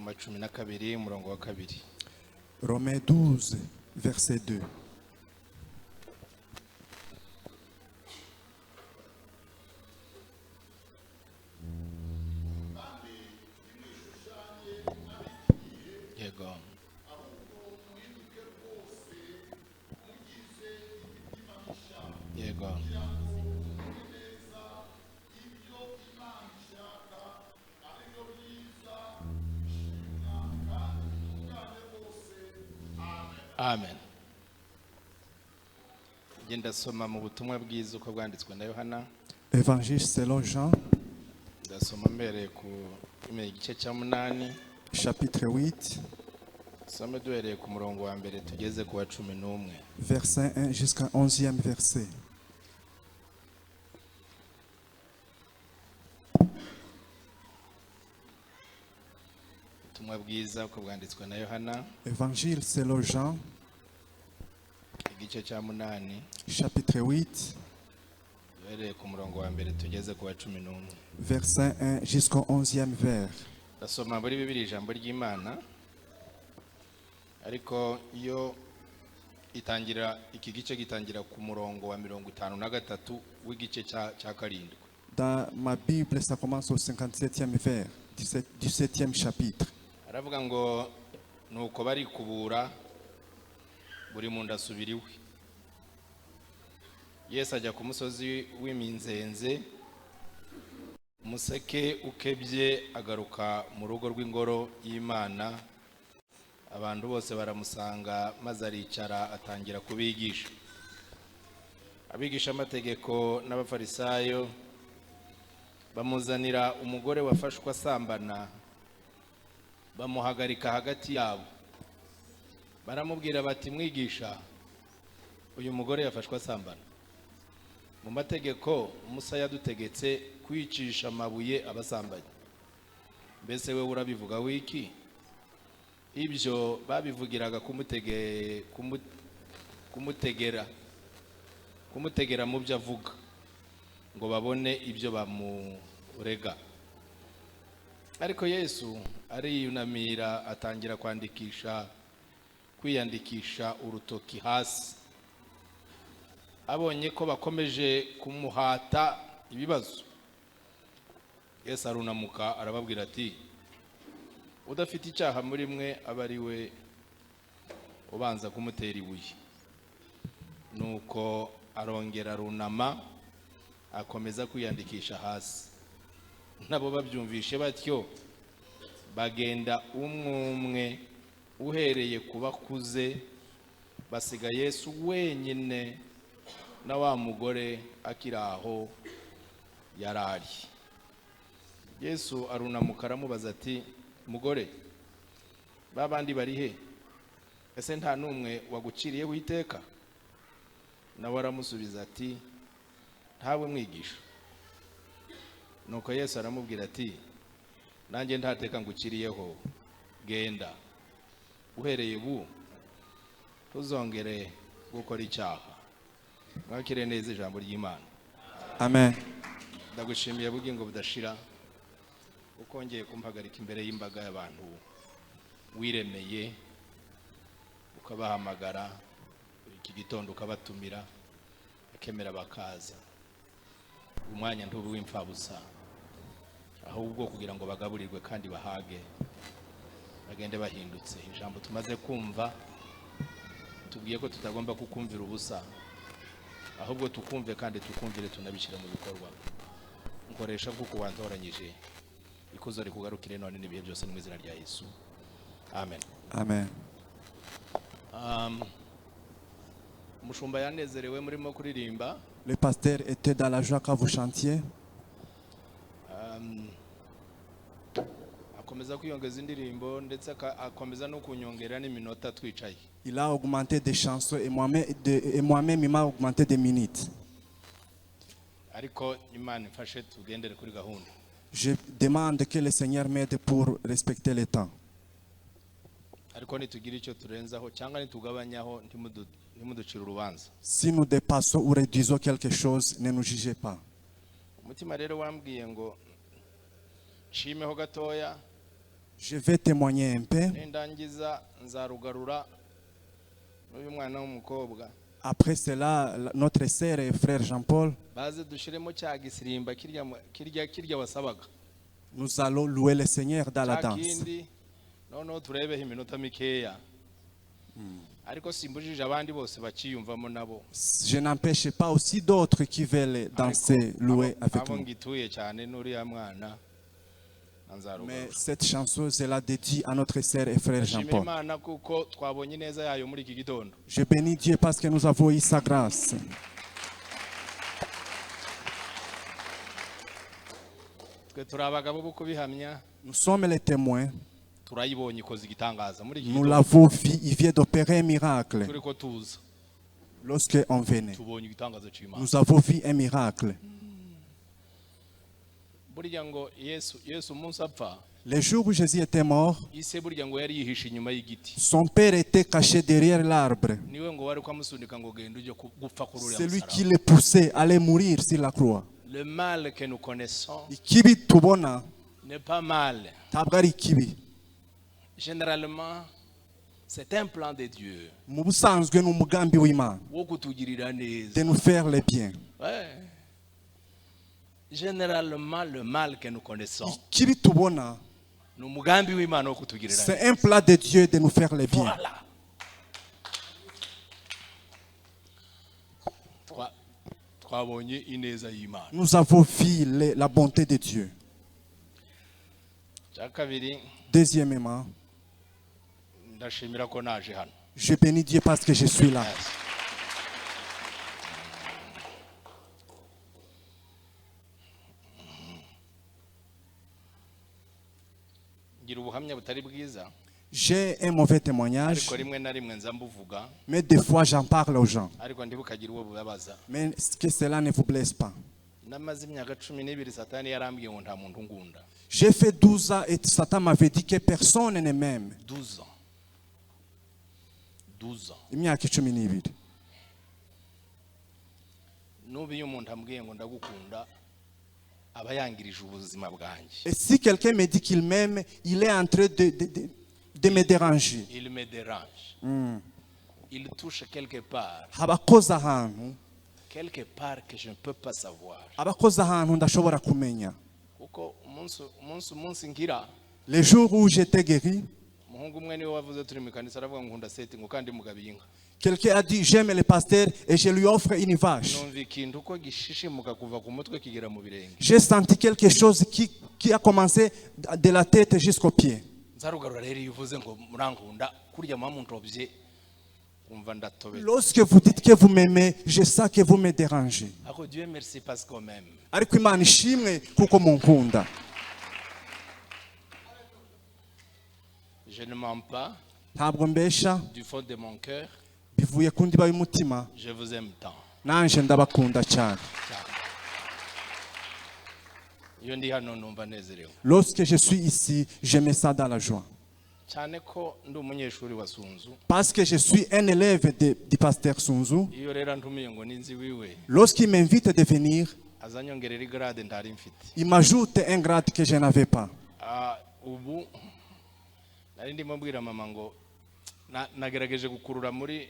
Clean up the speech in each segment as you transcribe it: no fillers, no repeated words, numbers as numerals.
Abaroma 12 umurongo wa 2. Romains 12, verset 2. Yego. Yego. Amen. Genda soma mu butumwa bwiza uko bwanditswe na Yohana. Évangile selon Jean, Ndasoma mbere ku igice cya 8. chapitre 8, Some duhereye ku murongo wa mbere tugeze ku wa 11. verset 1 jusqu'à 11e verset. Ubutumwa bwiza uko bwanditswe na Yohana Évangile selon Jean, igice cya 8 chapitre 8, duhereye ku murongo wa mbere tugeze ku wa 11. verset 1 jusqu'au 11e vers. Ndasoma muri Bibiliya ijambo ry'Imana, ariko iyo itangira iki gice gitangira ku murongo wa 53 w'igice cya 7. Dans ma Bible, ça commence au 57e vers du 7e chapitre. Aravuga ngo nuko bari kubura buri muntu asubira iwe. Yesu ajya ku musozi w'iminzenze, umuseke ukebye agaruka mu rugo rw'ingoro y'Imana. Abantu bose baramusanga maze aricara atangira kubigisha. Abigisha amategeko n'abafarisayo bamuzanira umugore wafashwe asambana, bamuhagarika hagati yabo. Baramubwira bati, mwigisha, uyu mugore yafashwe asambana. Mu mategeko Musa yadutegetse kwicisha amabuye abasambanye. Mbese we urabivuga wiki? Ibyo babivugiraga kumutegera mu byo avuga, ngo babone ibyo bamurega. Ariko Yesu ariyunamira atangira kwiyandikisha urutoki hasi. Abonye ko bakomeje kumuhata ibibazo, Yesu arunamuka arababwira ati, udafite icyaha muri mwe aba ari we ubanza kumutera ibuye. Nuko arongera arunama akomeza kwiyandikisha hasi. Nabo babyumvishe batyo bagenda umwe umwe, uhereye ku bakuze, basiga Yesu wenyine na wa mugore akiri aho yarari. Yesu arunamuka aramubaza ati, mugore, babandi bari he? Ese nta numwe waguciriyeho iteka? Nawe aramusubiza ati, ntawe mwigisha. Nuko Yesu aramubwira ati, nanjye ntateka nguciriyeho, genda. Uhereye ubu ntuzongere gukora icyaha. Mwakire neza ijambo ry'Imana. Amen. Ndagushimiye bugingo budashira ukongeye kumpagarika imbere y'imbaga y'abantu wiremeye, ukabahamagara iki gitondo, ukabatumira, akemera bakaza. Umwanya ntubu w'imfabusa, ahubwo kugira ngo bagaburirwe kandi bahage, bagende bahindutse. Ijambo tumaze kumva tubwiye ko tutagomba kukumvira ubusa, ahubwo tukumve kandi tukumvire tunabishyira mu bikorwa. Nkoresha kuko wantoranyije, ikuzo rikugarukire none n'ibihe byose mu izina rya Yesu. Amen. Amen. Umushumba yanezerewe murimo kuririmba. Le pasteur était dans la joie quand vous chantiez. Akomeza kwiyongeza indirimbo ndetse akomeza no kunyongera n'iminota twicaye. Il a augmenté des chansons et moi-même il m'a augmenté des minutes. Ariko Imana ifashe tugendere kuri gahunda. Je demande que le Seigneur m'aide pour respecter le temps. Ariko nitugira icyo turenzaho cyangwa nitugabanyaho ntimuducira urubanza. Si nous dépassons ou réduisons quelque chose, ne nous jugez pas. Umutima rero wambwiye ngo nshimeho gatoya Je vais témoigner un peu. nindangiza nzarugarura n'uyu mwana w'umukobwa Après cela, notre sœur et frère Jean-Paul, baze dushiremo cya gisirimba kirya wasabaga nous allons louer le Seigneur dans la cya danse. kindi noneho turebeho iminota mikeya ariko simbujije abandi bose bakiyumvamo nabo Je n'empêche pas aussi d'autres qui veulent danser, louer avec abo nous. ngituye cyane n'uriya mwana Mais nzarugarura cette chanson, je la dédie à notre sœur et frère nshimira Jean-Paul. imana kuko twabonye neza yayo muri iki gitondo Je bénis Dieu parce que nous avons eu sa grâce. twe turi abagabo bo kubihamya Nous sommes les témoins. turayibonye ikoze igitangaza muri iki Nous gitondo l'avons vu, il vient d'opérer un miracle. turi ko tuza Lorsqu'on venait, tubonye igitangaza cy'Imana nous avons vu un miracle. burya ngo yesu umunsi apfa Le jour où Jésus était mort, ise burya ngo yari yihishe inyuma y'igiti son père était caché derrière l'arbre. niwe ngo wari kwamusunika ngo genda ujye gupfa kuri uriya C'est lui qui musaraba le poussait à aller mourir sur la croix. le mal que nous connaissons Ikibi tubona n'est pas mal ntabwo ari ikibi. généralement c'est un plan de Dieu Mu busanzwe ni umugambi w'Imana wo kutugirira de neza nous faire le bien. Ouais. Généralement le mal que nous connaissons Ikibi tubona ni umugambi w'Imana wo kutugirira c'est neza un plan de Dieu de nous faire le bien. voilà twabonye ineza y'Imana Nous avons vu la bonté de Dieu. cya kabiri Deuxièmement, ndashimira ko naje hano je bénis Dieu parce que je suis là. ngira ubuhamya butari bwiza J'ai un mauvais témoignage, ariko rimwe na rimwe nza mbuvuga mais des fois j'en parle aux gens. ariko ntibukagire uwo bubabaza Mais que cela ne vous blesse pas. namaze imyaka 12 satani yarambwiye ngo nta muntu ngunda J'ai fait 12 ans et Satan m'avait dit que personne ne m'aime. 12 ans Imyaka 12. nubu iyo umuntu ambwiye ngo ndagukunda aba yangirije ubuzima bwanjye Et si quelqu'un me dit qu'il m'aime, il est en train de me déranger. il me dérange il touche quelque part Abakoze ahantu que je ne peux pas savoir abakoze ahantu ndashobora kumenya. kuko umunsi ngira Le jour où j'étais guéri, umuhungu umwe niwe wavuze turi mu kanisa aravuga ngo nkunda seti ngo kandi mugabiye inka quelqu'un a dit j'aime le pasteur et je lui offre une vache. numva ikintu ko gishishimuka kuva ku mutwe kigera mu birenge J'ai senti quelque chose qui a commencé de la tête jusqu'aux pieds. nzarugarura rero iyo uvuze ngo murankunda kurya mwamuntobye umva ndatobetse Lorsque vous dites que vous m'aimez, je sens que vous me dérangez. ako Dieu merci parce qu'on m'aime Ariko Imana ishimwe kuko munkunda. je ne mens pas Ntabwo mbesha, du fond de mon cœur bivuye ku ndiba y'umutima. je vous aime tant Nanje ndabakunda cyane. iyo ndi hano numva nezerewe Lorsque je suis ici, je me sens dans la joie. cyane ko ndi umunyeshuri wa Sunzu Parce que je suis un élève du pasteur Sunzu. iyo rero ntumiye ngo ninzi wiwe Lorsqu'il m'invite de venir, azanyongerera igrade ntari mfite il m'ajoute un grade que je n'avais pas. ubu nari ndimo mbwira mama ngo nagerageje gukurura muri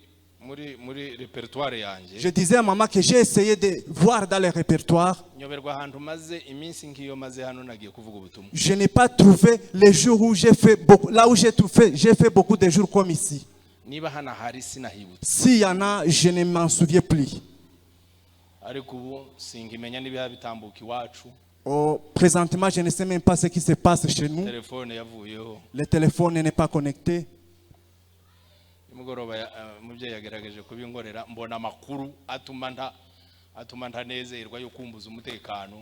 repertoire yanjye Je disais à maman que j'ai essayé de voir dans le répertoire. nyoberwa ahantu maze iminsi nk'iyo maze hano nagiye kuvuga ubutumwa Je n'ai pas trouvé les jours où j'ai fait beaucoup. Là où j'ai fait beaucoup de jours comme ici. niba hano hari sinahibutse S'il y en a, je ne m'en souviens plus. ariko ubu singimenya n'ibiha bitambuka iwacu Oh, présentement, je ne sais même pas ce qui se passe chez nous. telefone yavuyeho Le téléphone n'est pas connecté. nimugoroba umubyeyi yagerageje kubinkorera mbona amakuru atuma ntanezerwa yo kumbuza umutekano.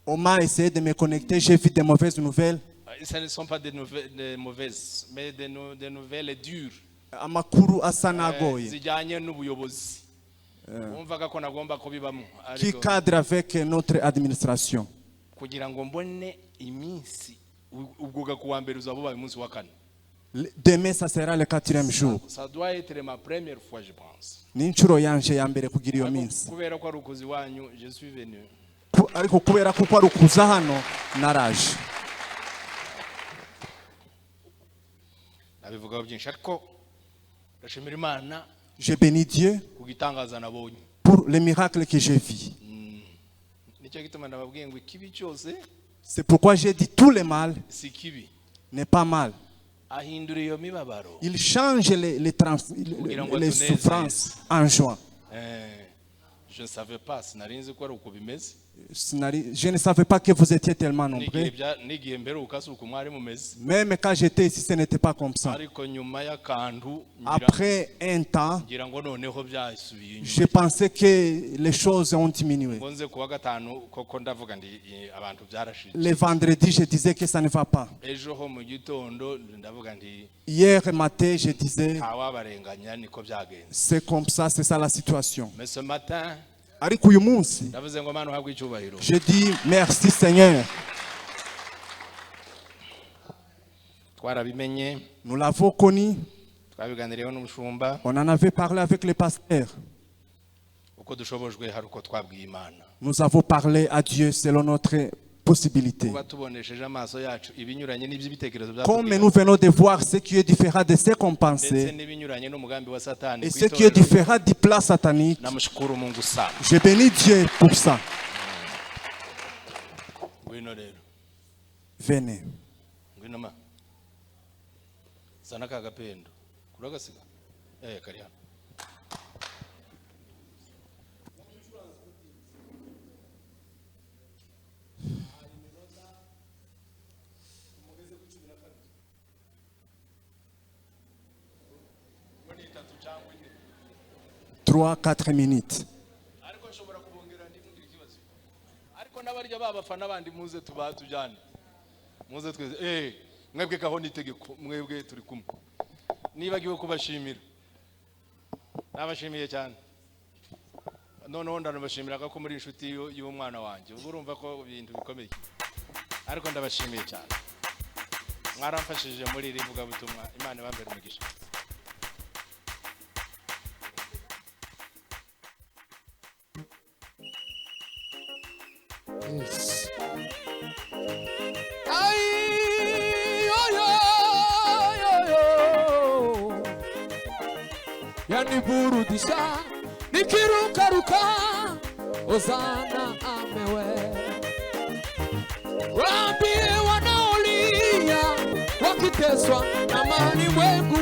On m'a essayé de me connecter, j'ai vu des mauvaises nouvelles. Ce ne sont pas des mauvaises, mais des nouvelles dures. Amakuru asa nagoye. Zijyanye n'ubuyobozi. Umvaga ko nagomba kubibamo. Qui cadre avec notre administration. Kugira ngo mbone iminsi ubwo kuwa mbere uzaba ubaye umunsi wa kane. Demain, ça sera le 4e jour. Ça doit être ma première fois, je pense. N'inshuro yanje ya mbere kugira iyo minsi. Kubera ko ari ukuzi wanyu, je suis venu. Ariko kubera kuko ari ukuza hano naraje. nabivugaho byinshi ariko ndashimira Imana Je bénis Dieu kugitangaza nabonye. pour les miracles que j'ai vus. Nicyo gituma ndababwiye ngo ikibi cyose C'est pourquoi j'ai dit tout le mal si kibi n'est pas mal. ahindura iyo mibabaro. Il change les souffrances en joie. Je ne savais pas, sinari nzi ko ari uko bimeze. Je ne savais pas que vous étiez tellement nombreux. N'igihe mperuka si uko mwari mumeze. Même quand j'étais ici, ce n'était pas comme ça. Ariko nyuma y'akantu Après un temps, ngira ngo noneho byasubiye inyuma. je pensais que les choses ont diminué. ngo nze kuwa gatanu koko ndavuga ndi abantu byarashije. Le vendredi, je disais que ça ne va pas. Ejo ho mu gitondo ndavuga ndi Hier matin, je disais, ntawabarenganya niko byagenze. c'est comme ça, c'est ça la situation. Mais ce matin Ariko uyu munsi, ndavuze ngo Mana uhabwe icyubahiro. je dis merci Seigneur. Twarabimenye, Nous l'avons connu, twabiganiriyeho n'umushumba on en avait parlé avec les pasteurs. uko dushobojwe hari uko twabwiye Imana. Nous avons parlé à Dieu selon notre possibilité. Kuba tubonesheje amaso yacu ibinyuranye n'iby'ibitekerezo Comme byatubwira nous venons de voir ce qui est différent de ce qu'on ndetse pensait n'ibinyuranye n'umugambi wa Satani et ku ce qui est itorero. différent du plan satanique, Namushukuru Mungu sana. je bénis Dieu pour ça. Ngwino rero, Venez. ngwino ma. Sana kagapendo. Kuragasiga? Kari hano. Trois, 4 minutes. Ariko nshobora kubongera ndi mugira ikibazo. Ariko n'abarya babafana bandi muze tujyane. Muze tweze mwebwe kaho nitegeko mwebwe turi kumwe. Nibagiwe kubashimira. Nabashimiye cyane. Noneho ndanabashimira ko muri inshuti y'umwana wanjye. Ubwo urumva ko ibintu bikomeye. Ariko ndabashimiye cyane. Mwaramfashije muri iri vuga butumwa. Imana ibambere umugisha. Yes. Yaniburudisha nikirukaruka Hosana amewe. Waambie wanaolia wakiteswa na malimwengu.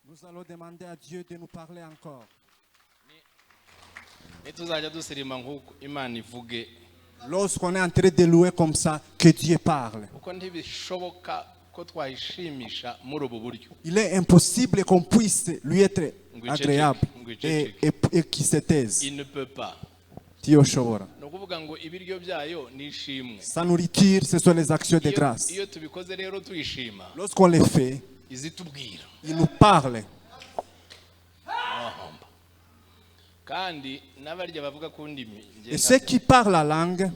Nous allons demander à Dieu de nous parler encore. nituzajya dusirima nk'uko Imana ivuge Lorsqu'on est en train de louer comme ça, que Dieu parle. kuko ntibishoboka ko twayishimisha muri ubu buryo. Il est impossible qu'on puisse lui être agréable et qu'il se taise. Il ne peut pas. Dieu shobora. ni ukuvuga ngo ibiryo byayo ni ishimwe. Sa nourriture, ce sont les actions de grâce. iyo tubikoze rero tuyishima Lorsqu'on les fait, izitubwira il nous parle. kandi n'abarya bavuga ku ndimi Et ceux qui parlent la langue,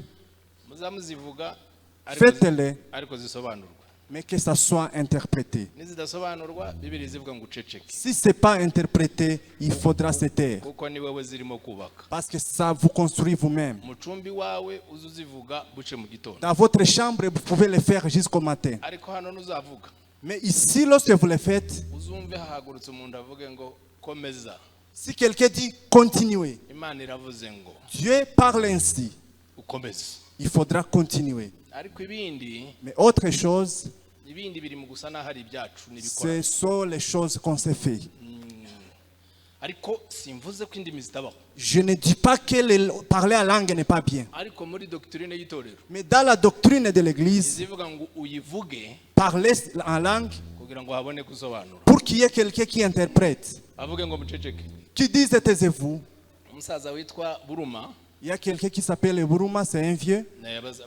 muzamuzivuga faites-les, ariko zisobanurwa. mais que ça soit interprété. nizidasobanurwa Bibiliya izivuga ngo uceceke Si ce n'est pas interprété, il faudra se taire. kuko ni wowe zirimo kubaka. Parce que ça vous construit vous-même. mucumbi wawe uzuzivuga buce mu gitondo, Dans votre chambre, vous pouvez le faire jusqu'au matin. ariko hano nuzavuga Mais ici, lorsque vous le faites, uzumve hahagurutse umuntu avuge ngo komeza. si quelqu'un dit continuez, Imana iravuze ngo Dieu parle ainsi, ukomeze. il faudra continuer. ariko ibindi Mais autre chose, biri mu gusa n'aho ari ibyacu n'ibikora. ce sont les choses qu'on s'est fait. ariko simvuze ko indimi zitabaho, Je ne dis pas que parler en langue n'est pas bien. ariko muri doctrine y'itorero Mais dans la doctrine de l'Église, izivuga ngo uyivuge parler en langue kugira ngo habone kusobanura. pour qu'il y ait quelqu'un qui interprète, avuge ngo muceceke. qui dise taisez-vous. umusaza witwa Buruma Il y a quelqu'un qui s'appelle Buruma, c'est un vieux.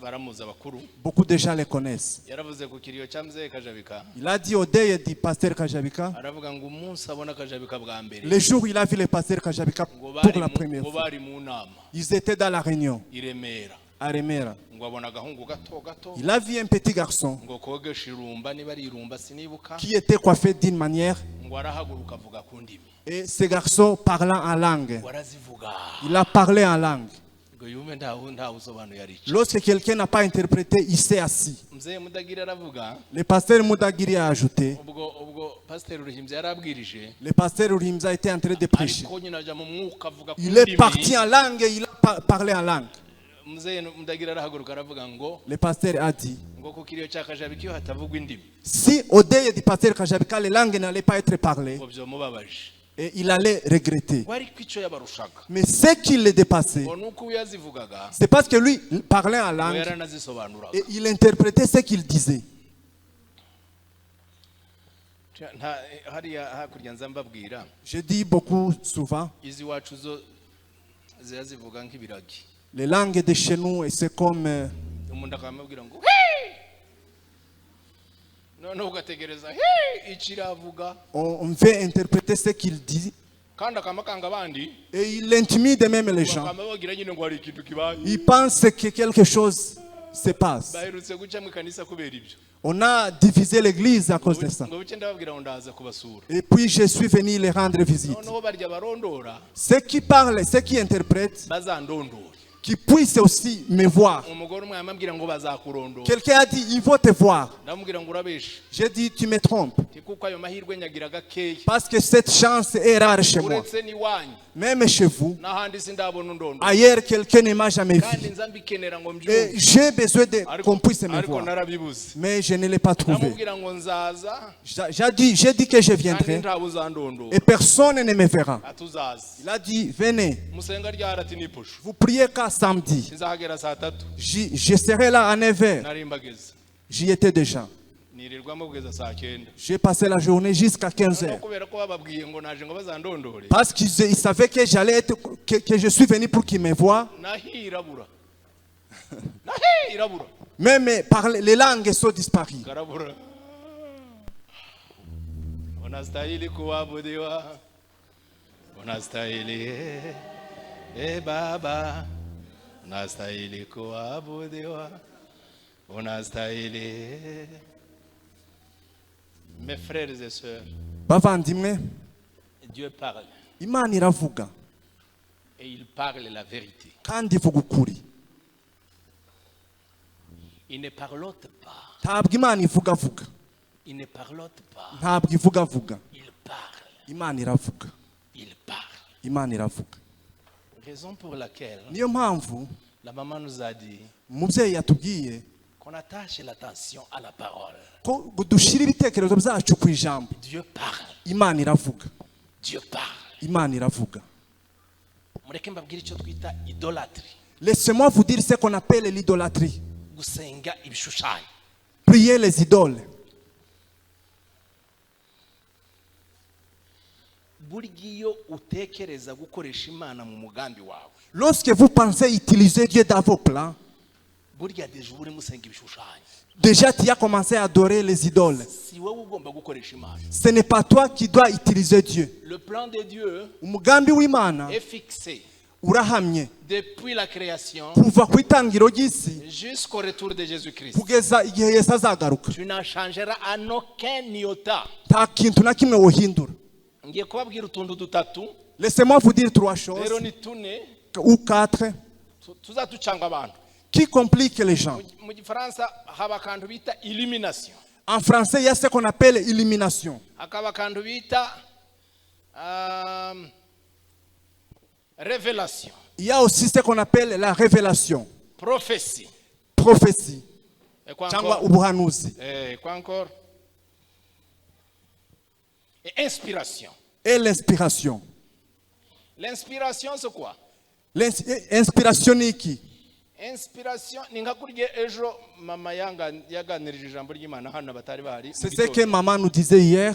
baramuzi abakuru, Beaucoup de gens le connaissent. yaravuze ku kiriyo cya mzee Kajabika, Il a dit au deuil du pasteur Kajabika, aravuga ngo umunsi abona Kajabika bwa mbere le jour où il a vu le pasteur Kajabika ngo pour la première ngo fois, bari mu nama ils étaient dans la réunion i Remera, à Remera. ngo abona agahungu gato gato Il a vu un petit garçon ngo kogesha irumba, niba ari irumba sinibuka, qui était coiffé d'une manière, ngo arahaguruka avuga ku ndimi, et ce garçon parlant en langue. ngo arazivuga, Il a parlé en langue. ngo yume ntawe usobanuye ari iki. Lorsque quelqu'un n'a pas interprété, il s'est assis. mzee Mudagira aravuga, Le pasteur Moudagiri a ajouté, ubwo pasteur Ruhimza yarabwirije, le pasteur Urimza était en train de prêcher. ariko nyine ajya mu mwuka avuga ku Il est ndimi. parti en langue et il a parlé en langue. mzee Mudagira arahaguruka aravuga ngo Le pasteur a dit, ngo ku kiriyo cya Kajabika iyo hatavugwa indimi si au deuil du pasteur Kajabika, les langues n'allaient pas être parlées, ngo byomubabaje, et il allait regretter. ngo ariko icyo yabarushaga Mais ce qui le dépassait, ngo nuko iyo yazivugaga c'est parce que lui parlait en ngo langue yaranazisobanuraga. et il interprétait ce qu'il disait. hariya hakurya nza mbabwira, Je dis beaucoup souvent, izi wacu zo ziba zivuga nk'ibiragi, les langues de chez nous, et c'est comme umuntu akamubwira ngo "Hii!" noneho ugategereza "Hii!" ikiravuga on veut interpréter ce qu'il dit kandi akamakanga abandi et il intimide même les gens. bakaba bagira nyine ngo hari ikintu kibaye. Il pense que quelque chose se passe. baherutse guca mu kanisa kubera ibyo, On a divisé l'église à cause de ça. ngo buke ndababwira ngo ndaza kubasura, Et puis je suis venu les rendre visite. noneho barya barondora Ceux qui parlent, ceux qui interprètent, bazandondora. qui puissent aussi me voir. umugore umwe yamubwira ngo bazakurondora, Quelqu'un a dit, ils vont te voir. ndamubwira ngo urabeshe, J'ai dit, tu me trompes. kuko ayo mahirwe nyagira gakeya, Parce que cette chance est rare chez moi. uretse n'iwanyu Même chez vous, n'ahandi sindabona undondora, ailleurs, quelqu'un ne m'a jamais kandi vu. nza mbikenera ngo Et mbyumve, j'ai besoin qu'on puisse me ariko voir. narabibuze. Mais je ne l'ai pas trouvé. ndamubwira ngo nzaza J'ai dit que je kandi viendrai. ntawe uzandondora, Et personne ne me verra. atuzazi Il a dit, venez. musenga ryari ati nipushu, Vous priez qu'à samedi. sinzahagera saa tatu, Je serai là à 9h. nari mbageze, J'y étais déjà. nirirwamo kugeza saa 9. J'ai passé la journée jusqu'à 15h. no kubera ko bababwiye ngo naje ngo bazandondore, Parce qu'ils savaient que j'allais être, que je suis venu pour qu'ils me voient. nahirabura nahirabura Même les langues sont disparues. karabura. Unastahili kuabudiwa, unastahili Baba, unastahili kuabudiwa, unastahili. Mes frères et sœurs, Bavandimwe, Dieu parle Imana iravuga et il parle la vérité. kandi ivuga ukuri. Il ne parlote pas, Ntabwo Imana ivugavuga. il ne parlote pas, Ntabwo ivugavuga. il parle, Imana iravuga. il parle. Imana iravuga. Raison pour laquelle Niyo mpamvu la maman nous a dit umubyeyi yatubwiye qu'on attache l'attention à la parole. ko dushyira ibitekerezo byacu ku ijambo. Dieu parle. Imana iravuga. Dieu parle. Imana iravuga. Mureke mbabwire icyo twita idolatry. Laissez-moi vous dire ce qu'on appelle l'idolâtrie. Gusenga ibishushanyo. Prier les idoles. Burya iyo utekereza gukoresha Imana mu mugambi wawe. Lorsque vous pensez utiliser Dieu dans vos plans, Burya deje uri musenga ibishushanyo. déjà tu as commencé à adorer les idoles. Si wowe ugomba gukoresha Imana. Ce n'est pas toi qui dois utiliser Dieu. Le plan de Dieu Umugambi w'Imana est fixé urahamye depuis la création kuva ku itangiriro ry'isi jusqu'au retour de Jésus-Christ. kugeza igihe Yesu azagaruka. Tu n'en changeras en aucun iota. Nta kintu na kimwe wohindura. Ngiye kubabwira utuntu dutatu. Laissez-moi vous dire trois choses Rero ni tune ou quatre tuzatucanga abantu. qui compliquent les gens. Mu Gifaransa haba akantu bita illumination. En français, il y a ce qu'on appelle illumination. Hakaba akantu bita révélation. Il y a aussi ce qu'on appelle la révélation, Prophétie. prophétie, Et quoi cyangwa encore? ubuhanuzi, Quoi encore? Et inspiration. et l'inspiration. L'inspiration c'est quoi? L'inspiration ni iki? Inspiration ni nka kurya ejo mama yaganirije ijambo ry'Imana hano batari bahari. C'est ce que maman nous disait hier.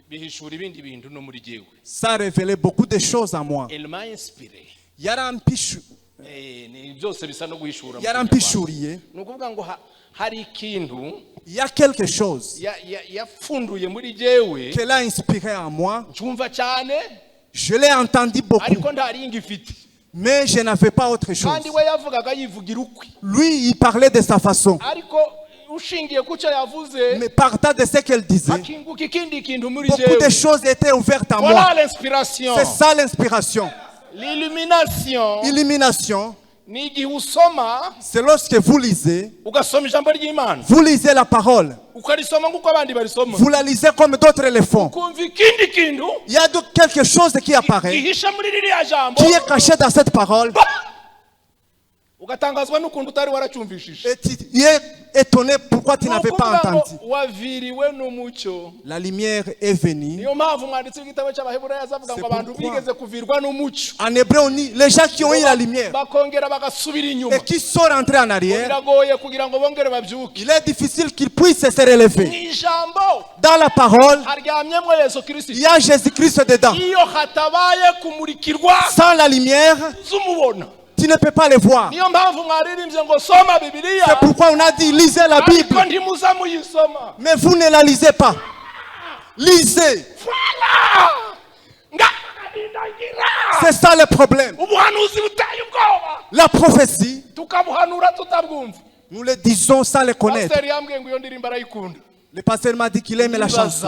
Bihishura ibindi bintu no muri jewe. Ça a révélé beaucoup de choses à moi. Elle m'a inspiré. Ni byose bisa no guhishura. Yarampishuriye. Ni ukuvuga ngo hari ikintu. Il y a quelque chose yafunduye muri jewe. Qu'elle a inspiré en moi. Cyumva cyane. Je l'ai entendu beaucoup. Ariko ntari ngifite. Mais je n'avais pas autre chose. Kandi we yavugaga yivugira ukwi. Lui, il parlait de sa façon. Ariko ushingiye kucyo yavuze. Mais partant de ce qu'elle disait, akinguka ikindi kintu muri beaucoup jewe. de choses étaient ouvertes à moi. Voilà l'inspiration. C'est ça l'inspiration. L'illumination. Illumination, Ni igihe usoma. c'est lorsque vous lisez, Ugasoma ijambo ry'Imana. vous lisez la parole. Ukarisoma nk'uko abandi barisoma. Vous la lisez comme d'autres le font. Kumva ikindi kintu. Il y a donc quelque chose qui apparaît, Gihisha muri ririya jambo. qui est caché dans cette parole. Ugatangazwa n'ukuntu utari waracyumvishije. Et tu es étonné pourquoi tu n'avais pas entendu. Waviriwe n'umucyo. La lumière est venue. Niyo mpamvu umwanditsi w'igitabo cy'Abaheburayo azavuga ngo abantu bigeze kuvirwa n'umucyo. En hébreu, on dit les gens qui ont eu la lumière Bakongera bagasubira inyuma. et qui sont rentrés en arrière, Biragoye kugira ngo bongere babyuke. il est difficile qu'ils puissent se relever. Ijambo Dans la parole, haryamyemo Yesu Kristo. il y a Jésus-Christ dedans. Iyo hatabaye kumurikirwa Sans la lumière, z'umubona. tu ne peux pas le voir. Niyo mpamvu mwaririmbye ngo soma Bibiliya. C'est pourquoi on a dit lisez la Bible. Ariko ntimuza muyisoma. Mais vous ne la lisez pas. Lisez. Voilà. C'est ça le problème. Ubuhanuzi buteye ubwoba. La prophétie, Tukabuhanura tutabwumva. nous le disons sans le connaître. Pasteur yambwiye ngo iyo ndirimbo arayikunda. Le pasteur m'a dit qu'il aime la chanson.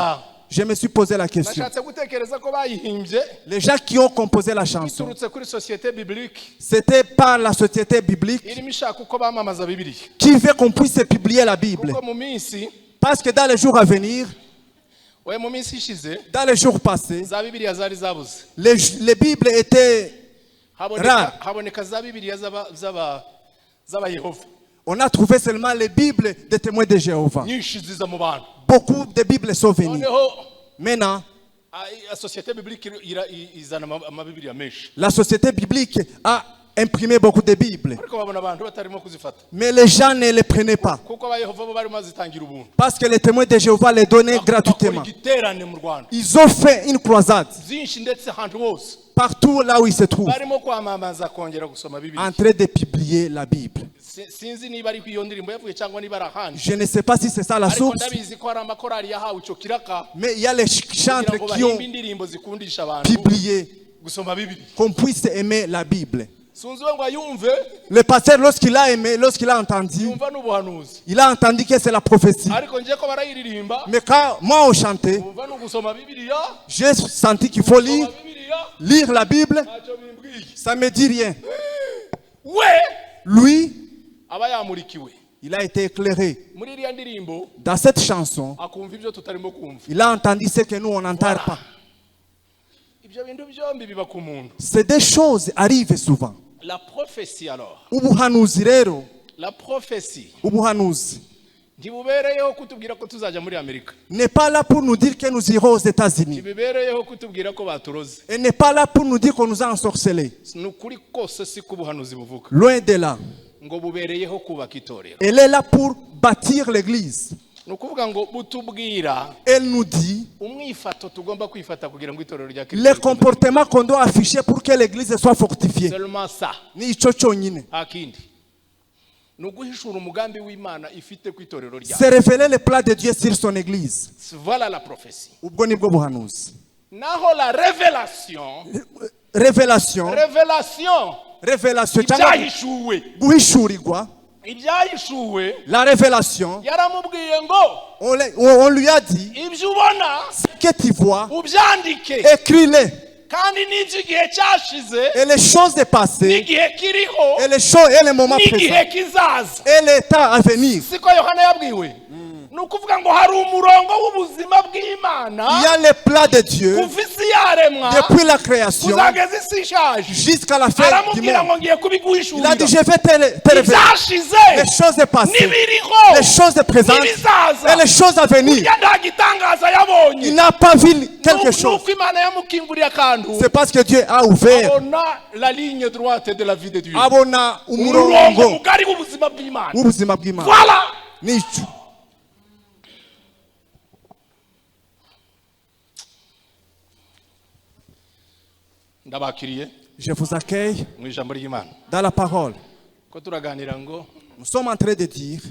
Je me suis posé la question. Nashatse gutekereza ko bayihimbye. Les gens qui ont composé la chanson, Biturutse kuri société biblique. c'était par la société biblique Irimo ishaka uko bamamaza Bibiliya. qui veut qu'on puisse publier la Bible. Kuko mu minsi Parce que dans les jours à venir, mu minsi ishize dans les jours passés, za Bibiliya zari zabuze. les Bibles étaient rares. Haboneka za Bibiliya z'aba Yehova. On a trouvé seulement les Bibles des témoins de Jéhovah. Nyinshi ziza mu bantu. Beaucoup de Bibles sont venues. Noneho Maintenant, la société biblique izana amabibiliya menshi. la société biblique a imprimé beaucoup de Bibles. Ariko babona abantu batarimo kuzifata. Mais les gens ne les prenaient pas. Kuko abayehova bo barimo zitangira ubuntu. Parce que les témoins de Jéhovah les donnaient gratuitement. Igiterane mu Rwanda. Ils ont fait une croisade Zinshi ndetse ahantu hose. partout là où ils se trouvent, Barimo kwamamaza kongera gusoma Bibiliya. en train de publier la Bible. Sinzi niba ari iyo ndirimbo yavuye cyangwa niba ari ahandi. Je ne sais pas si c'est ça la Ariko source, ndabizi ko hari amakorali yahawe icyo kiraka. mais il y a les chantres Kugira ngo qui ont bahimbe indirimbo zikundisha abantu publié gusoma Bibiliya. qu'on puisse aimer la Bible. Sunzi we ngo ayumve. Le pasteur, lorsqu'il a aimé, lorsqu'il a entendu, Yumva n'ubuhanuzi. il a entendu que c'est la prophétie. Ariko nje ko barayiririmba. Mais quand moi on chantait, Yumva no gusoma Bibiliya. j'ai senti qu'il faut lire, lire la Bible. Ntacyo bimbwiye. Ça me dit rien. We Lui, aba yamurikiwe. il a été éclairé. Muri iriya ndirimbo Dans cette chanson, akumva ibyo tutarimo kumva. il a entendu ce que nous on n'entend pas. Ibyo bintu byombi biba ku muntu. C'est des choses qui arrivent souvent. La prophétie alors. Ubuhanuzi rero, La prophétie ubuhanuzi ntibubereyeho kutubwira ko tuzajya muri Amerika. n'est pas là pour nous dire que nous irons aux États-Unis. Ntibibereyeho kutubwira ko baturoze. Elle n'est pas là pour nous dire qu'on nous a ensorcelés. Ni ukuri kose si ko ubuhanuzi buvuga. Loin de là. Ngo bubereyeho kubaka itorero. Elle est là pour bâtir l'église. Ni ukuvuga ngo butubwira Elle nous dit umwifato tugomba kwifata kugira ngo itorero rya Kristo. les comportements qu'on doit afficher pour que l'église soit fortifiée. Seulement ça. Ni ico cyonyine. Akindi. Ni uguhishura umugambi w'Imana ifite ku itorero rya. C'est révéler le plan de Dieu sur son église. Voilà la prophétie. Ubwo nibwo buhanuzi. Naho la révélation. Révélation cyangwa ibyahishuwe. guhishurirwa. Ibyahishuwe. La révélation. Yaramubwiye ngo On lui a dit ibyo ubona ce que tu vois, ubyandike écris-les. kandi n'iby'igihe cyashize Et les choses des passées, n'igihe kiriho et les choses et les moments présents, n'igihe kizaza. et les temps à venir. Siko Yohana yabwiwe. Ni ukuvuga ngo hari umurongo w'ubuzima bw'Imana Il y a les plans de Dieu kuva isi yaremwa depuis la création kuzageza isi ishaje. jusqu'à la fin du Aramubwira monde. ngo ngiye Il a kubiguhishurira dit, je vais te révéler ibyashize les choses passées, n'ibiriho les choses présentes n'ibizaza. et les choses à venir. Burya nta gitangaza yabonye. Il n'a pas vu quelque chose. Nuko Imana yamukinguriye akantu C'est parce que Dieu a ouvert. abona la ligne droite de la vie de Dieu. Abona umurongo umurongo mugari w'ubuzima bw'Imana. w'ubuzima bw'Imana. Voilà. Nico. Ndabakiriye Je vous accueille mu ijambo ry'Imana. dans la parole. Ko turaganira ngo Nous sommes en train de dire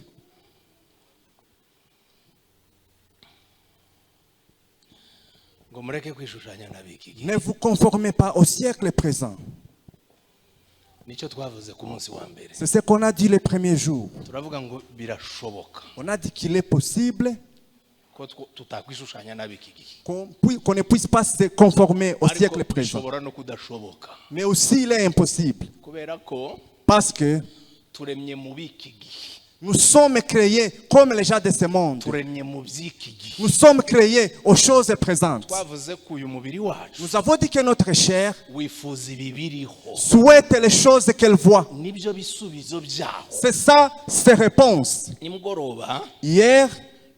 ngo mureke kwishushanya n'abiki gihe. ne vous conformez pas au siècle présent. Nicyo twavuze ku munsi wa mbere. C'est ce qu'on a dit les premiers jours. Turavuga ngo birashoboka On a dit qu'il est possible ko tutakwishushanya n'abiki gihe. qu'on ne puisse pas se conformer au siècle Ariko présent. bishobora no kudashoboka. Mais aussi il est impossible. Kubera ko Parce que turemye mu biki gihe. nous sommes créés comme les gens de ce monde. Turemye mu byiki gihe. Nous sommes créés aux choses présentes. Twavuze ko uyu mubiri wacu Nous avons dit que notre chair wifuza ibibiriho. souhaite les choses qu'elle voit. Nibyo bisubizo byaho. C'est ça, ses réponses. Nimugoroba Hier,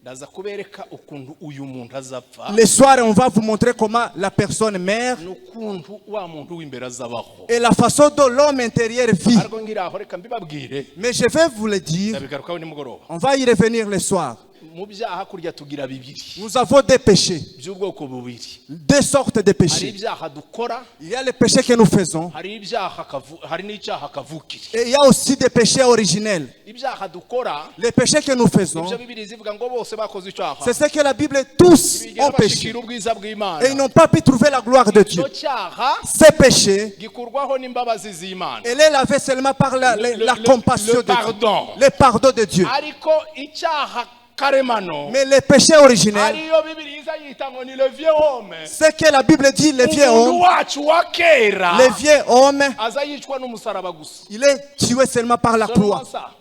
ndaza kubereka ukuntu uyu muntu azapfa le soir, on va vous montrer comment la personne meurt n'ukuntu wa muntu w'imbere azabaho. et la façon dont l'homme intérieur vit. Ariko ngiraho reka mbibabwire Mais je vais vous le dire, ndabigarukaho nimugoroba. on va y revenir le soir. Mu byaha kurya tugira bibiri Nous avons des péchés, by'ubwoko bubiri. deux sortes de Hari péchés. ibyaha dukora, Il y a les péchés que nous faisons hari n'icyaha kavukire. et il y a aussi des péchés originels. Ibyaha dukora Les péchés que nous faisons, ibyo bibiri zivuga ngo bose bakoze icyaha c'est ce que la Bible, tous bigera ont péché. bashikira ubwiza Et bw'Imana. ils n'ont pas pu trouver la gloire de Dieu. Icyo cyaha Ces péchés, gikurwaho n'imbabazi z'Imana. elle est lavée seulement par la Le compassion de Dieu. pardon. Le pardon de Dieu. Ariko icyaha karemano Mais les péchés originels, ariyo bibiri iza yita ngo ni le vieux homme. c'est que la Bible dit, le vieux Umuntu homme, wacu wa kera le vieux homme, aza yicwa n'umusaraba gusa. il est tué seulement par la croix. Seulement ça.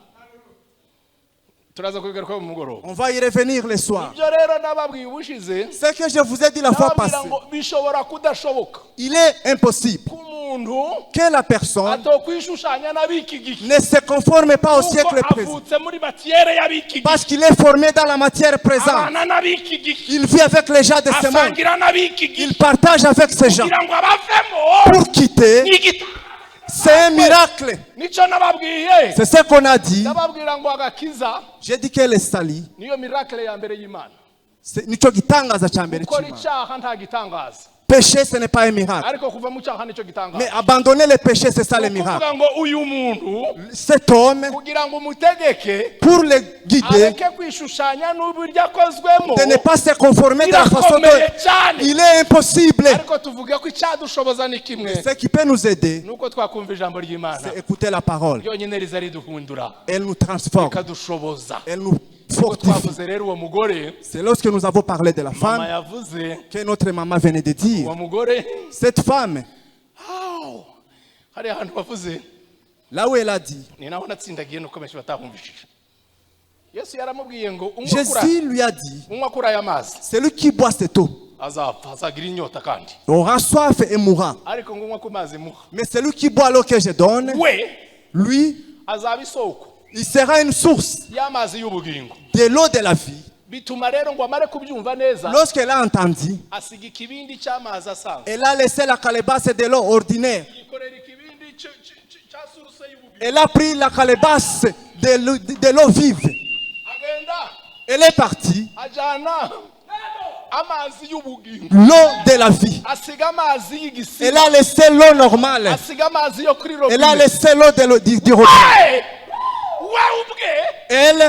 Turaza kubigarukaho mu mugoroba. On va y revenir le soir. Ibyo rero nababwiye ubushize Ce que je vous ai dit la fois nababwira passée, ngo bishobora kudashoboka il est impossible ko umuntu que la personne atokwishushanya n'abiki gihe ne se conforme pas au kuko siècle présent. avutse muri matière y'abiki gihe Parce qu'il est formé dans la matière présente. abana n'abiki gihe Il vit avec les gens de ce monde. asangira n'abiki gihe Il partage avec ces gens. kugira ngo abavemo Pour quitter, n'igita. c'est un miracle. Nicyo nababwiye C'est ce qu'on a dit. nababwira ngo agakiza J'ai dit que les sali, niyo miracle ya mbere y'Imana. nico gitangaza cya mbere Gukora cy'Imana. icyaha nta gitangaza Péché, ce n'est pas un miracle. ariko kuva mu cyaha nicyo gitangaza. Mais abandonner le péché, c'est ça le miracle. kuvuga ngo uyu muntu Cet homme, kugira ngo umutegeke pour le guider, areke kwishushanya n'uburyo akozwemo de ne pas se conformer dans la façon dont birakomeye cyane. il est impossible. Ariko tuvuge ko icyadushoboza ni kimwe Ce qui peut nous aider, nuko twakumva ijambo ry'Imana c'est écouter la parole. ryonyine riza riduhundura Elle nous transforme. rikadushoboza. Elle nous Nuko fortifie. twavuze rero uwo mugore C'est lorsque nous avons parlé de la mama femme yavuze que notre maman venait de dire. uwo mugore Cette femme, hari ahantu bavuze là où elle a dit, ni naho natsindagiye nuko benshi batahumvishije. Yesu yaramubwiye ngo Jésus lui a dit, unywa kuri aya mazi celui qui boit cette eau azapfa azagira inyota kandi aura soif et mourra. ariko ngo unywa ku mazi muha Mais celui qui boit l'eau que je donne, we lui, azaba isoko Il sera une source y'amazi y'ubugingo. de l'eau de la vie. Bituma rero ngo amare kubyumva neza, Lorsqu'elle a entendu, asiga ikibindi cy'amazi asanzwe, elle a laissé la calebasse de l'eau ordinaire. yikorera ikibindi cya suruse y'ubugingo, Elle a pris la calebasse de l'eau vive. agenda Elle est partie. ajyana amazi y'ubugingo, L'eau de la vie. asiga amazi Elle y'igisiga, a laissé l'eau normale. asiga amazi yo kuri Elle a robine. laissé l'eau du robinet. Hey! We ubwe Elle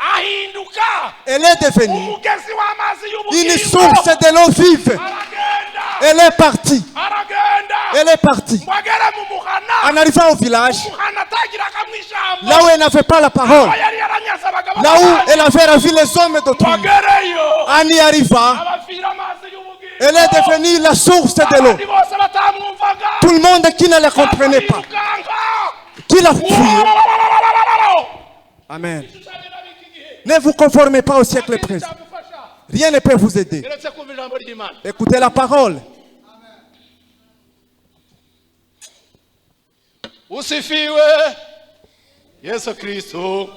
ahinduka est devenue umugezi w'amazi une y'ubugingo. source de l'eau vive. Aragenda, Elle est partie. aragenda, Elle est partie. ngo agere mu muhana, En arrivant au village, umuhana atagiraga mu ijambo, là où elle n'avait pas la parole, aho yari yaranyaze abagabo là où b'abandi. elle avait ravi les hommes Ngo d'autrui, agereyo en y arrivant, abafira amazi y'ubugingo. elle est devenue la source de l'eau. Abandi bose batamwumvaga Tout le monde qui ne la comprenait pas, birukanka. qui la fuyait. Amen. Ne vous conformez pas au siècle présent. Rien ne peut vous aider. Uretse kumva ijambo ry'Imana. Écoutez la parole. Usifiwe Yesu Kristo,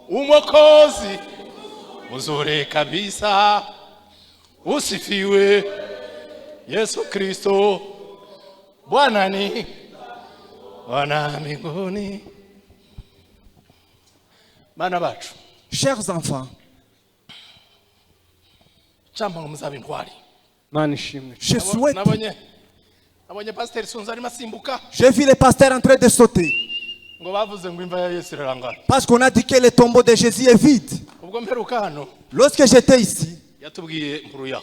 umokozi mzuri kabisa. Usifiwe Yesu Kristo, Bwana ni Bwana mbinguni. Bana bacu, Chers enfants, cyangwa ngo muzabe intwari. Mana ishimwe. je souhaite, Nabonye Pasteur Sunza arimo asimbuka j'ai vu les pasteurs en train de sauter. ngo bavuze ngo imva ya Yesu irarangara. Parce qu'on a dit que le tombeau de Jésus est vide. Ubwo mperuka hano Lorsque j'étais ici, yatubwiye inkuru yaha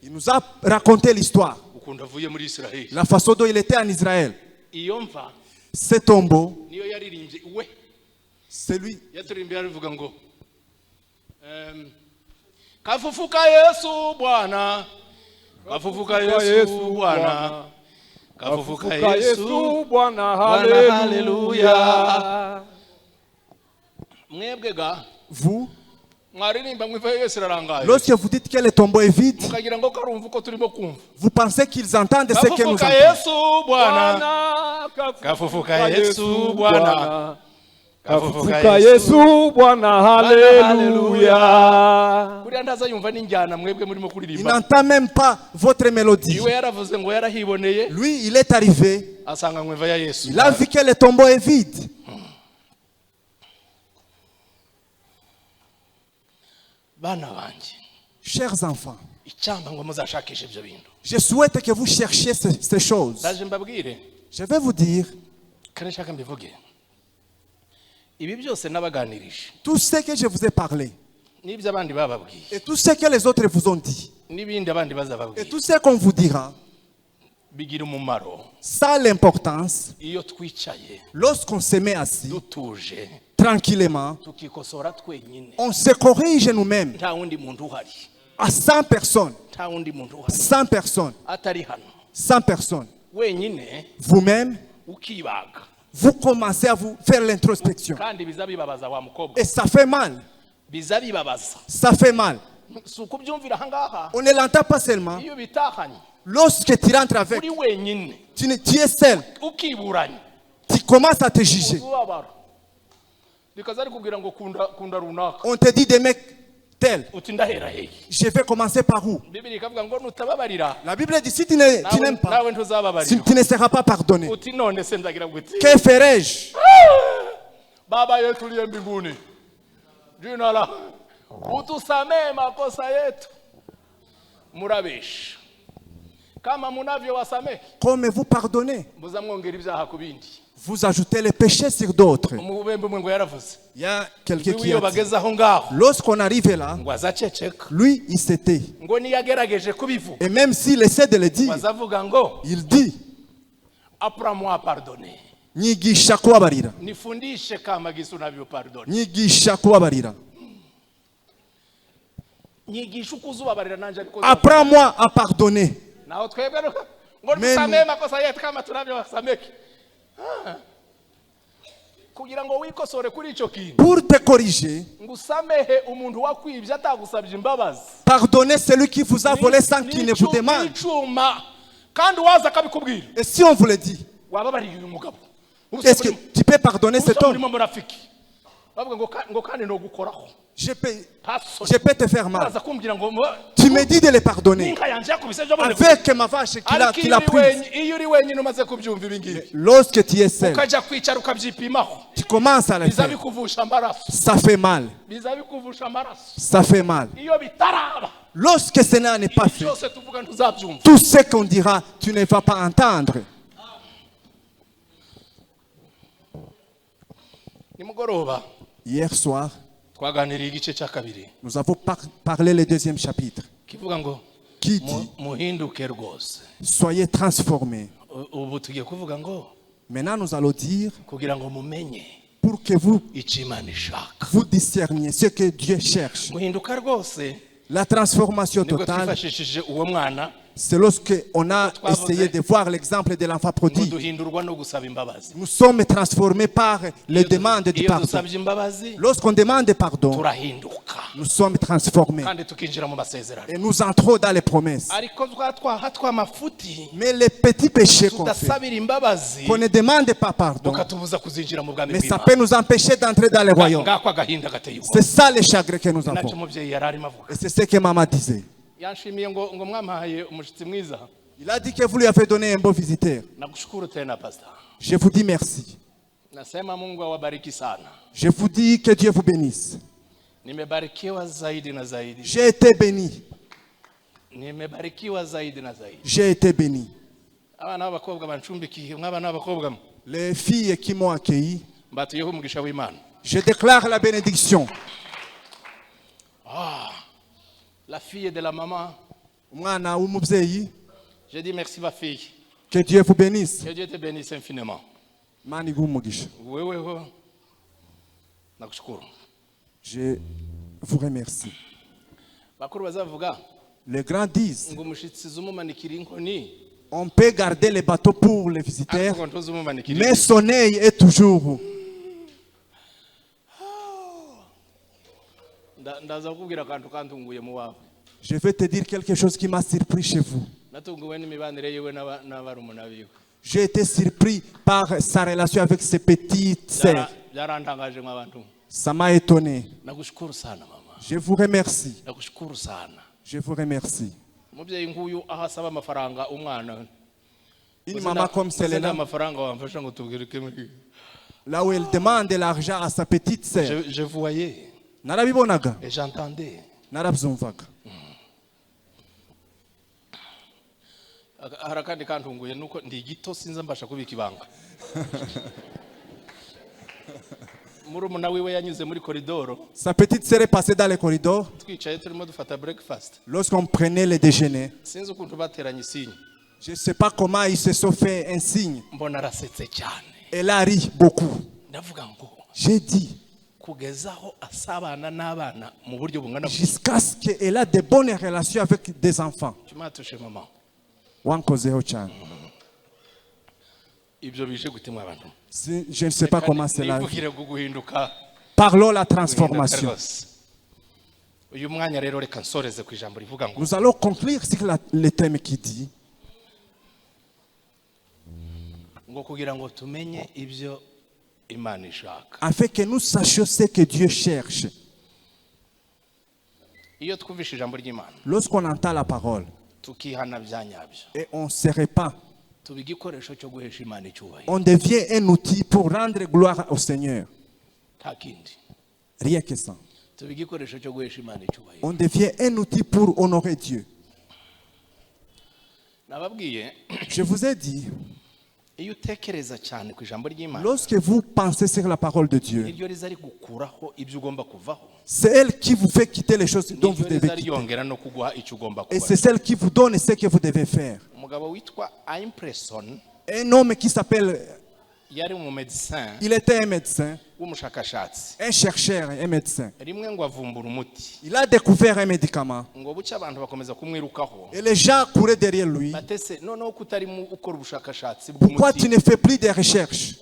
il nous a raconté l'histoire, ukuntu avuye muri Isiraheli. la façon dont il était en Israël. Iyo mva Ce tombeau, niyo yaririmbye we celui, yaturirimbiye arivuga ngo kafufuka Yesu Bwana, kafufuka Yesu Bwana, kafufuka Yesu Bwana, Bwana, haleluya. mwebwe ga vous, mwaririmba ngo imva ya Yesu irarangaye, lorsque vous dites que le tombeau est vide, mukagira ngo karumva uko turimo kumva. vous pensez qu'ils entendent ce que nous Kafufuka entendons. Yesu Bwana, kafufuka Yesu Bwana, kafufuka Yesu Bwana, haleluya. kuriya ndaza yumva n'injyana mwebwe murimo Il kuririmba. n'entend même pas votre mélodie. Iwe yaravuze ngo yarahiboneye Lui, il est arrivé, asanga ngo imva ya Yesu. il a vu que le tombeau est vide. Bana banjye, Chers enfants, icyamba ngo muzashakishe ibyo bintu. je souhaite que vous cherchiez ces choses. Ndaje mbabwire Je vais vous dire, kandi nshaka mbivuge, ibi byose nabaganirije tout ce que je vous ai parlé, n'ibyo abandi bababwiye et tout ce que les autres vous ont dit, n'ibindi abandi et bazababwira tout ce qu'on vous dira, bigira umumaro ça a l'importance iyo twicaye lorsqu'on se met assis, dutuje tranquillement, tukikosora twenyine, on se corrige nous-mêmes nta wundi muntu uhari, à 100 personnes, nta wundi muntu uhari 100 personnes, atari hano, 100 personnes. wenyine Vous-même, ukibaga, vous commencez à vous faire l'introspection. kandi biza bibabaza wa mukobwa, Et ça fait mal. biza bibabaza. Ça fait mal. Si ukubyumvira ahangaha, On ne l'entend pas seulement. iyo bitahanye Lorsque tu rentres avec, uri wenyine tu es seul. ukiburanye Tu commences à te juger. ubabara bikaza ari kubwira ngo kunda runaka, On te dit des mecs tels. uti ndahera hehe. Je vais commencer par où? Bibiri ikavuga ngo nutababarira La Bible dit si tu n'aimes pas, nawe si ntuzababarira. tu ne seras pas pardonné, Uti none se ndagira guti que ferai-je? Baba yetu uliye mbinguni, jina la utusamee makosa yetu. Murabesha kama munavyowasamehe, Comme vous pardonnez, muzamwongera ibyaha ku bindi. vous ajoutez les péchés sur d'autres. Umubembe umwe ngo yaravuze Il y a quelqu'un qui iyo a dit, bageze aho ngaho lorsqu'on arrivait là, ngo azaceceka, lui, il s'était. ngo niyagerageje kubivuga Et même s'il essaie de le dire, bazavuga ngo il dit, apprends-moi pardonner, nyigisha kubabarira. nifundishe kama gisi unavyopardona, Nyigisha kubabarira. nyigisha uko uzubabarira nanje ariko Apprends-moi à pardonner. naho twebwe ngo Men- dusamee makosa yetu kama tunavyowasamehe. Kugira ngo wikosore kuri icyo kintu, Pour te corriger, ngo usamehe umuntu wakwibye atagusabye imbabazi, pardonnez celui qui vous a volé sans qu'il ne vous demande. n'icuma kandi waza akabikubwira, Et si on vous le dit, wababariye uyu mugabo, est-ce que tu peux pardonner cet homme? urimo murafiki, bavuga ngo kandi no gukoraho Je peux te faire mal. baza kumbwira ngo Tu me dis de les pardonner. n'inka yanjye yakubise ejo bundi Avec ma vache qu'il a prise. iyo uri wenyine umaze kubyumva ibi ngibi Lorsque tu es seul, ukajya kwicara ukabyipimaho tu commences à le biza faire. bikuvusha amaraso Ça fait mal. biza bikuvusha amaraso Ça fait mal. iyo bitaraba Lorsque cela n'est pas fait, byose tuvuga ntuzabyumva tout ce qu'on dira, tu ne vas pas entendre. nimugoroba Hier soir, twaganiriye igice cya kabiri nous avons parlé le deuxième chapitre kivuga ngo qui dit muhinduke rwose soyez transformés. ubu tugiye kuvuga ngo Maintenant, nous allons dire kugira ngo mumenye pour que vous icyo Imana ishaka vous discerniez ce que Dieu cherche. guhinduka rwose La transformation nibwo totale, twifashishije uwo mwana c'est lorsque on a essayé de voir l'exemple de l'enfant ngo prodigue. duhindurwa no gusaba imbabazi Nous sommes transformés par les demandes de iyo pardon. dusabye imbabazi Lorsqu'on demande pardon, turahinduka nous sommes transformés kandi tukinjira mu masezerano et nous entrons dans les promesses. ariko twaha tw'amafuti Mais les petits péchés qu'on fait, tudasabira imbabazi qu'on ne demande pas pardon, tukatubuza kuzinjira mu bwami mais ça bw'Imana peut nous empêcher d'entrer dans le royaume. ngako agahinda gateye ubwoba C'est ça le chagrin que nous nacyo avons. umubyeyi yari arimo avuga Et c'est ce que maman disait. yanshimiye ngo mwampaye umushyitsi mwiza Il a dit que vous lui avez donné un beau visiteur. nakushukuru tena pastor Je vous dis merci. nasema Mungu awabariki sana Je vous dis que Dieu vous bénisse. nimebarikiwa zaidi na zaidi J'ai été béni. nimebarikiwa zaidi na zaidi J'ai été béni. abana b'abakobwa bancumbikiye mw'abana b'abakobwa Les filles qui m'ont accueilli, mbatuyeho umugisha w'Imana je déclare la bénédiction. la fille de la maman Umwana w'umubyeyi, je dis merci ma fille que Dieu vous bénisse. que Dieu te bénisse infiniment Imana iguhe umugisha. weweho nakushukuru Je vous remercie. bakuru bazavuga Les grands disent, ngo umushitsi zumumanikira inkoni on peut garder les bateaux pour les visiteurs, ariko ntuzumumanikira mais son œil est toujours. ndaza kukubwira akantu kantunguye mu wawe Je vais te dire quelque chose qui m'a surpris chez vous. natunguwe n'imibanire yiwe n'abarumuna biwe J'ai été surpris par sa relation avec ses petites sœurs. byarantangaje nk'abantu Ça m'a étonné. nakushukuru sana mama Je vous remercie. nakushukuru sana Je vous remercie. umubyeyi nk'uyu aho asaba amafaranga umwana Une maman comme nta Selena, amafaranga wamfasha ngo tubwire kimwe là où elle demande l'argent à sa petite sœur, je voyais narabibonaga, et j'entendais narabyumvaga. hari akandi kantunguye nuko ndi gito sinza mbasha kubika ibanga murumuna wiwe yanyuze muri koridoro Sa petite sœur est passée dans les corridors. twicaye turimo dufata breakfast Lorsqu'on prenait le déjeuner, sinzi ukuntu bateranye isinye je ne sais pas comment ils se sont fait un signe. mbona arasetse cyane Elle a ri beaucoup. ndavuga ngo J'ai dit, kugezaho asabana n'abana mu buryo bungana jusqu'à ce qu'elle a de bonnes relations avec des enfants. tumatushe mama Wankozeho cyane. ibyo bije gutemwa abantu Je ne sais pas comment cela. nivugire guhinduka Parlons la transformation. uyu mwanya rero reka nsoreze ku ijambo rivuga ngo Nous allons conclure sur le thème qui dit ngo kugira ngo tumenye ibyo Imana ishaka afin que nous sachions ce que Dieu cherche. iyo twumvishe ijambo ry'Imana Lorsqu'on entend la parole tukihana bya nyabyo et on ne se répand, tuba igikoresho cyo guhesha Imana icyubahiro on devient un outil pour rendre gloire au Seigneur. nta kindi Rien que ça. tuba igikoresho cyo guhesha Imana icyubahiro On devient un outil pour honorer Dieu. nababwiye Je vous ai dit, iyo utekereza cyane ku ijambo ry'Imana lorsque vous pensez sur la parole de Dieu, niryo riza rigukuraho ibyo ugomba kuvaho c'est elle qui vous fait quitter les choses dont vous niryo devez riza quitter. ryongera no kuguha icyo ugomba Et kuba c'est celle qui vous donne ce que vous devez faire. umugabo witwa Impresson Un homme qui s'appelle, yari umumedecin il était un médecin, w'umushakashatsi un chercheur, un médecin. rimwe ngo avumbura umuti Il a découvert un médicament. ngo bucye abantu bakomeza kumwirukaho Et les gens couraient derrière lui. batese noneho kutarimo ukora ubushakashatsi Pourquoi tu bw'umuti ne fais plus de recherches?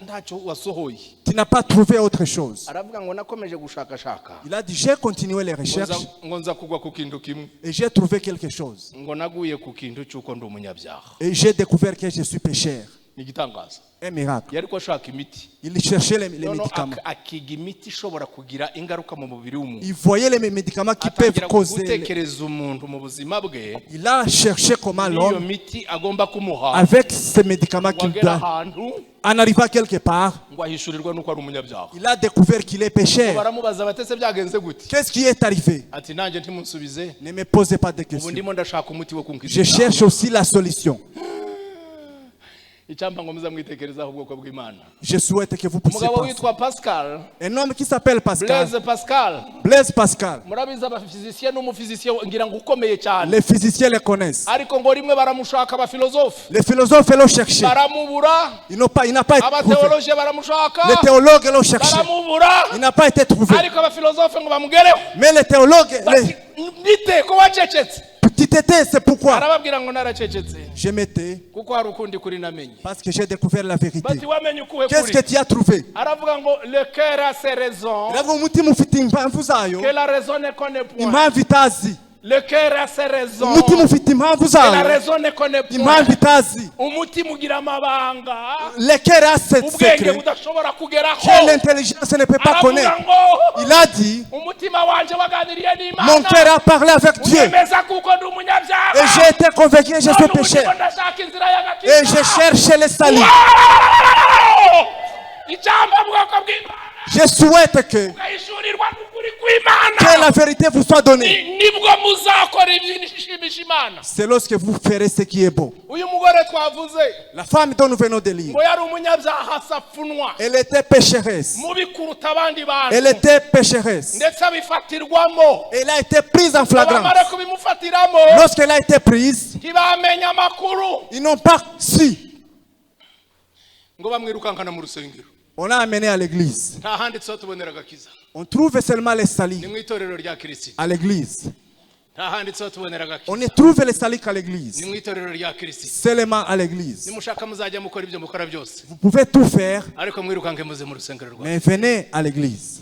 ntacyo wasohoye Tu n'as pas trouvé autre chose. aravuga ngo nakomeje gushakashaka Il a dit, j'ai continué les recherches ngo nza kugwa ku kintu kimwe et j'ai trouvé quelque chose. ngo naguye ku kintu cy'uko ndi umunyabyaha Et j'ai découvert que je suis pécheur. ni igitangaza Un miracle. yari ko ashaka imiti Il cherchait les noneho médicaments. akiga imiti ishobora kugira ingaruka mu mubiri w'umuntu Il voyait les médicaments qui peuvent atangira causer. gutekereza umuntu mu buzima bwe Il a cherché comment n'iyo l'homme, miti agomba kumuha avec ces médicaments qu'il wagera doit, ahantu en arrivant quelque part, ngo ahishurirwe nuko ari umunyabyaha il a découvert qu'il est pécheur. baramubaza batese byagenze gute Qu'est-ce qui est arrivé? ati nanjye ntimunsubize Ne me posez pas de ubu questions. ndimo ndashaka umuti wo kunkiza Je ibyaha. cherche aussi la solution. icyampa ngo muzamwitekerezaho ubwoko bw'Imana Je souhaite que vous puissiez umugabo penser. witwa Pascal Un homme qui s'appelle Pascal, Blaise Pascal Blaise Pascal. murabizi abafizisiye n'umufizisiye ngira ngo ukomeye cyane Les physiciens les connaissent. ariko ngo rimwe baramushaka abafilozofe Les philosophes l'ont cherché. baramubura Il n'a pas été trouvé. abateoloje baramushaka Les théologues l'ont cherché. baramubura Il n'a pas été trouvé. ariko abafilozofe ngo bamugereho Mais les théologues, bati mbite ko wacecetse tu t'étais, c'est pourquoi arababwira ngo naracecetse je m'étais, kuko hari ukundi kuri namenye parce que j'ai découvert la vérité. bati wamenye ukuwe Qu'est-ce que kuri tu as trouvé? aravuga ngo le cœur a ses raisons Rero umutima ufite impamvu zayo, que la raison ne connaît point impamvu itazi. le cœur a ses raisons Umutima ufite impamvu que la zayo, raison ne connaît point impamvu itazi. umutima ugira amabanga Le cœur a cette ubwenge secret budashobora kugeraho que l'intelligence ne peut pas aravuga connaître. ngo Il a dit, umutima wanje waganiriye mon n'Imana cœur a parlé avec Dieu unyemeza kuko ndi umunyabyaha et j'ai été convaincu que je suis none ubu pécheur ndimo ndashaka inzira et je y'agakiza cherche le salut. icyamba bwoko bw'Imana Je souhaite que ugahishurirwa n'ukuri kw'Imana la vérité vous soit donnée. nibwo muzakora ibishimisha Imana C'est lorsque vous ferez ce qui est beau. uyu mugore twavuze La femme dont nous venons de lire, ngo yari umunyabyaha asafunwa elle était pécheresse. mubi kuruta abandi bantu Elle était pécheresse. ndetse abifatirwamo Elle a été prise en flagrance. bamara kubimufatiramo Lorsqu'elle a été prise, ntibamenya amakuru ils n'ont pas su. ngo bamwirukankana mu rusengero On l'a amené à l'église. nta handi tuba tubonera agakiza On trouve seulement les ni salis mu itorero rya kirisito à l'église. nta handi tuba tubonera agakiza On ne trouve les salis qu'à ni l'église. mu itorero rya kirisito Seulement à l'église. nimushaka muzajya mukora ibyo mukora byose Vous pouvez tout faire, ariko mwirukanke muze mu rusengero rwawe mais venez à l'église.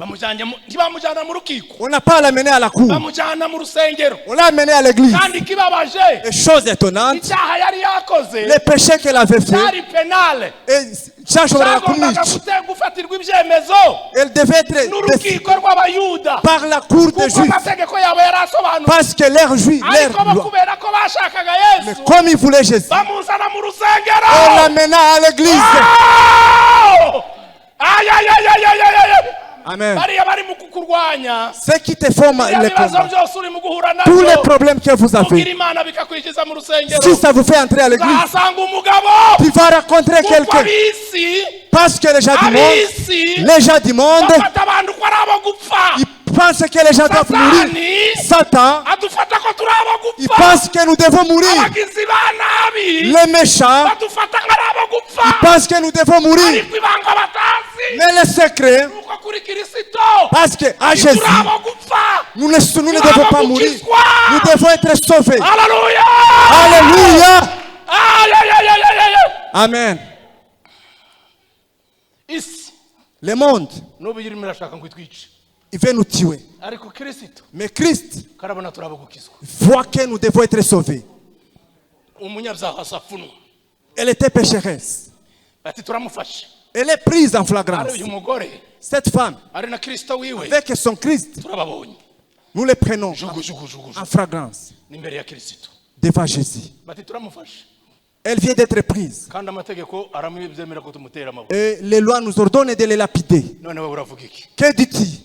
ntibamujyana mu rukiko On n'a pas l'amené à la cour. bamujyana mu rusengero On l'a amené à l'église. kandi kibabaje Et chose étonnante, icyaha yari yakoze les péchés qu'elle avait fait, cyari penale et cyagombaga elle gufatirwa ibyemezo devait être décidée n'urukiko rw'abayuda par la cour des kuko juifs. amategeko yabo yari asobanuye Parce que leur juif, ariko bo leur loi. kubera ko bashakaga Mais yesu comme ils voulaient Jésus, bamuzana mu on rusengero l'amena à l'église. Oh! Ay, ay, ay, ay, ay, ay, ay. Amen. bariya bari mu kukurwanya Ce qui te font biriya les bibazo combats, byose uri mu guhura tous les nabyo problèmes que vous ubwira avez, imana bikakwinjiza mu rusengero si ça vous fait entrer à l'église, uzahasanga umugabo tu vas rencontrer kuko quelqu'un. ab'isi Parce que les gens du monde, ab'isi les gens du monde, bafata abantu ko ari abo gupfa ils pensent que les gens doivent mourir. satani Satan, adufata ko turi abo il gupfa pense que nous devons mourir. abagizi ba nabi Les méchants, badufata ko ari abo gupfa ils pensent que nous devons mourir. ariko ibanga batazi Mais le secret, ni uko kuri kirisito parce qu'à turi Jésus, abo gupfa nous ne devons pas mourir. Nous devons être sauvés. haleluya Alléluia. Ay, ay, ay, ay, ay, ay. Amen. isi Le monde, n'ubu irimo irashaka ngo itwice il veut nous tuer. ariko kirisito Mais Christ karabona turi abo gukizwa voit que nous devons être sauvés. umunyabyaha asafunwa Elle était pécheresse. ati turamufashe Elle est prise en ari flagrance. uyu mugore Cette femme, ari na kirisito wiwe avec son Christ, turababonye nous les prenons jugu jugu jugu en flagrance n'imbere ya kirisito devant Jésus. bati turamufashe Elle vient d'être prise. kandi amategeko aramubyemera ko tumutera amabuye Et les lois nous ordonnent de les lapider. none wowe uravuga iki Que dis-tu?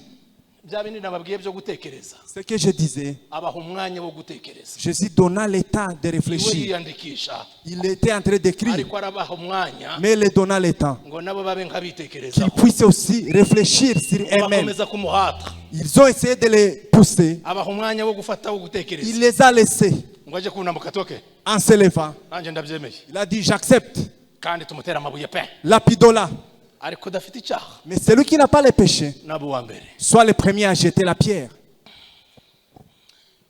bya bindi nababwiye byo gutekereza Ce que je disais, abaha umwanya wo gutekereza Jésus donna le temps de iwe réfléchir. yiyandikisha Il était en train d'écrire, ariko arabaha umwanya mais il leur donna le temps. ngo nabo babe Qu'ils nk'abitekerezaho puissent aussi réfléchir sur eux-mêmes. bakomeza kumuhata Ils ont essayé de les pousser. abaha umwanya wo gufata wo gutekereza Il les a laissés ngo ajye kunambuka toke en se levant. nanjye ndabyemeye Il a dit, j'accepte. kandi tumutera amabuye pe Lapidola. ariko udafite icyaha Mais celui qui n'a pas le péché, nabo uwa mbere soit le premier à jeter la pierre.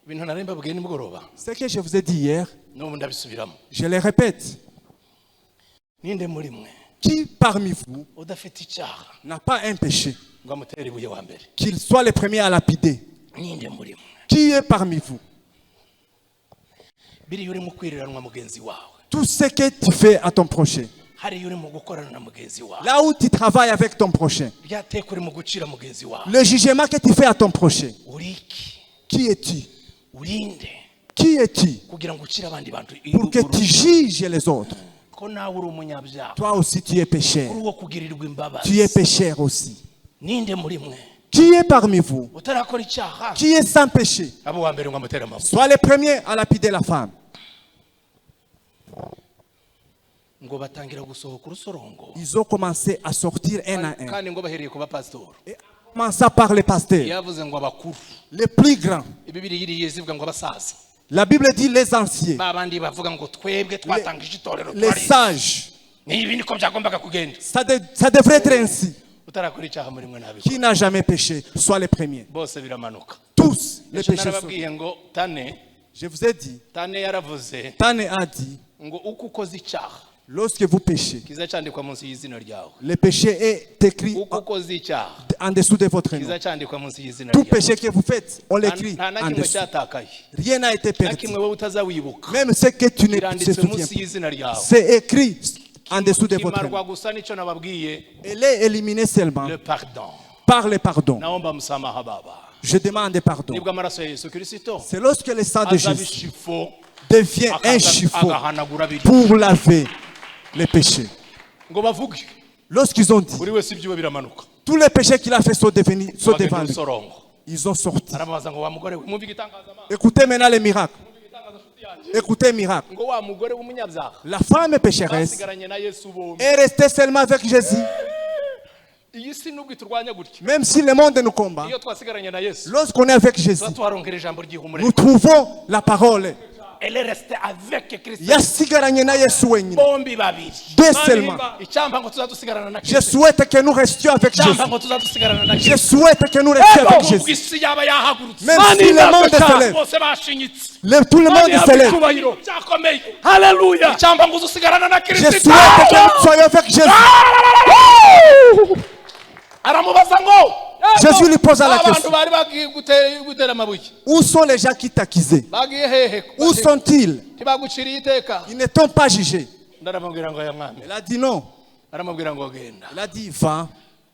ibintu nari mbabwiye nimugoroba Ce que je vous ai dit hier, n'ubu ndabisubiramo je le répète. ninde muri mwe Qui parmi vous udafite icyaha n'a pas un péché, ngo amutere ibuye wa mbere qu'il soit le premier à lapider? ninde muri mwe Qui est parmi vous? biriya urimo kwiriranwa mugenzi wawe Tout ce que tu fais à ton prochain, hariya uri mu gukorana na mugenzi wawe Là où tu travailles avec ton prochain. ryateka uri mu gucira mugenzi wawe Le jugement que tu fais à ton prochain. uri iki Qui es-tu? urinde Qui es-tu? kugira ngo ucire abandi bantu Pour que tu juges les autres. ko nawe uri umunyabyaha Toi aussi tu es pécheur. uri uwo kugirirwa Tu imbabazi es pécheur aussi. ninde muri mwe Qui est parmi vous? utarakora icyaha Qui est sans péché? abo wa mbere ngo amutere amabuye Sois le premier à lapider la femme. ngo batangira gusohoka urusorongo Ils ont commencé à sortir un à un. kandi ngo bahereye ku bapasitori Et commença par les pasteurs, yavuze ngo abakuru les plus grands. ibibiri yiriye zivuga ngo abasaza La Bible dit les anciens, ba bandi bavuga ngo twebwe twatangije itorero les twari sages. nibi niko byagombaga kugenda Ça devrait être ainsi. utarakora icyaha muri mwe nabi Qui n'a jamais péché, soit les premiers. bose biramanuka Tous les Yesu péchés sont. narababwiye ngo tane Je vous ai dit, tane yaravuze Tane a dit, ngo uko ukoze icyaha lorsque vous péchez, kiza cyandikwa munsi y'izina ryawe le péché est écrit uko ukoze icyaha en dessous de votre nom. kiza cyandikwa munsi y'izina Tout ryawe péché que vous faites, on l'écrit nta na en kimwe dessous. cyatakaye Rien n'a été na perdu. kimwe wowe utazawibuka Même ce que tu ne te biranditse souviens munsi pas. y'izina ryawe C'est écrit en dessous de votre kimarwa nom. gusa nicyo nababwiye Elle est éliminée seulement le pardon par le pardon. naomba msamaha baba Je demande pardon. nibwo amaraso ya Yesu Kristo C'est lorsque le sang de azaba Jésus ishifo devient un chiffon agahanagura biri pour laver les péchés. ngo bavuge Lorsqu'ils ont dit, buri wese ibyiwe biramanuka tous les péchés qu'il a fait sont devenus sont bagenda devant lui. urusorongo Ils ont sorti. arababaza ngo wa mugore we mwumve igitangazamakuru Écoutez maintenant les miracles. Écoutez les miracles. ngo wa mugore w'umunyabyaha La femme pécheresse basigaranye na Yesu bombi est restée seulement avec Jésus. iyi si nubwo iturwanya gutya Même si le monde nous combat, iyo twasigaranye na Yesu lorsqu'on est avec Jésus, tuba tuharongera ijambo ry'ihumure nous trouvons la parole. elle est restée avec Kristo Yasigaranye na Yesu wenyine. bombi babiri Deux seulement. icyampa ngo tuzadusigarana na Je Kristo souhaite que nous restions avec Jésus. icyampa ngo tuzadusigarana na Je Kristo souhaite que nous restions avec ubwo Jésus. isi yaba yahagurutse Même si le monde se lève, bose bashinyitse tout le monde se lève. icyubahiro cyakomeye haleluya icyampa ngo uzusigarana na Je Kristo souhaite que nous soyons avec Jésus. aramubaza ngo Jésus lui posa la abantu question. bari bagiye gutera amabuye Où sont les gens qui t'accusaient? bagiye hehe Où sont-ils? ntibaguciriye iteka Ils ne t'ont pas jugé. ndaramubwira ngo ya mwami Il a dit non. aramubwira ngo genda Il a dit va.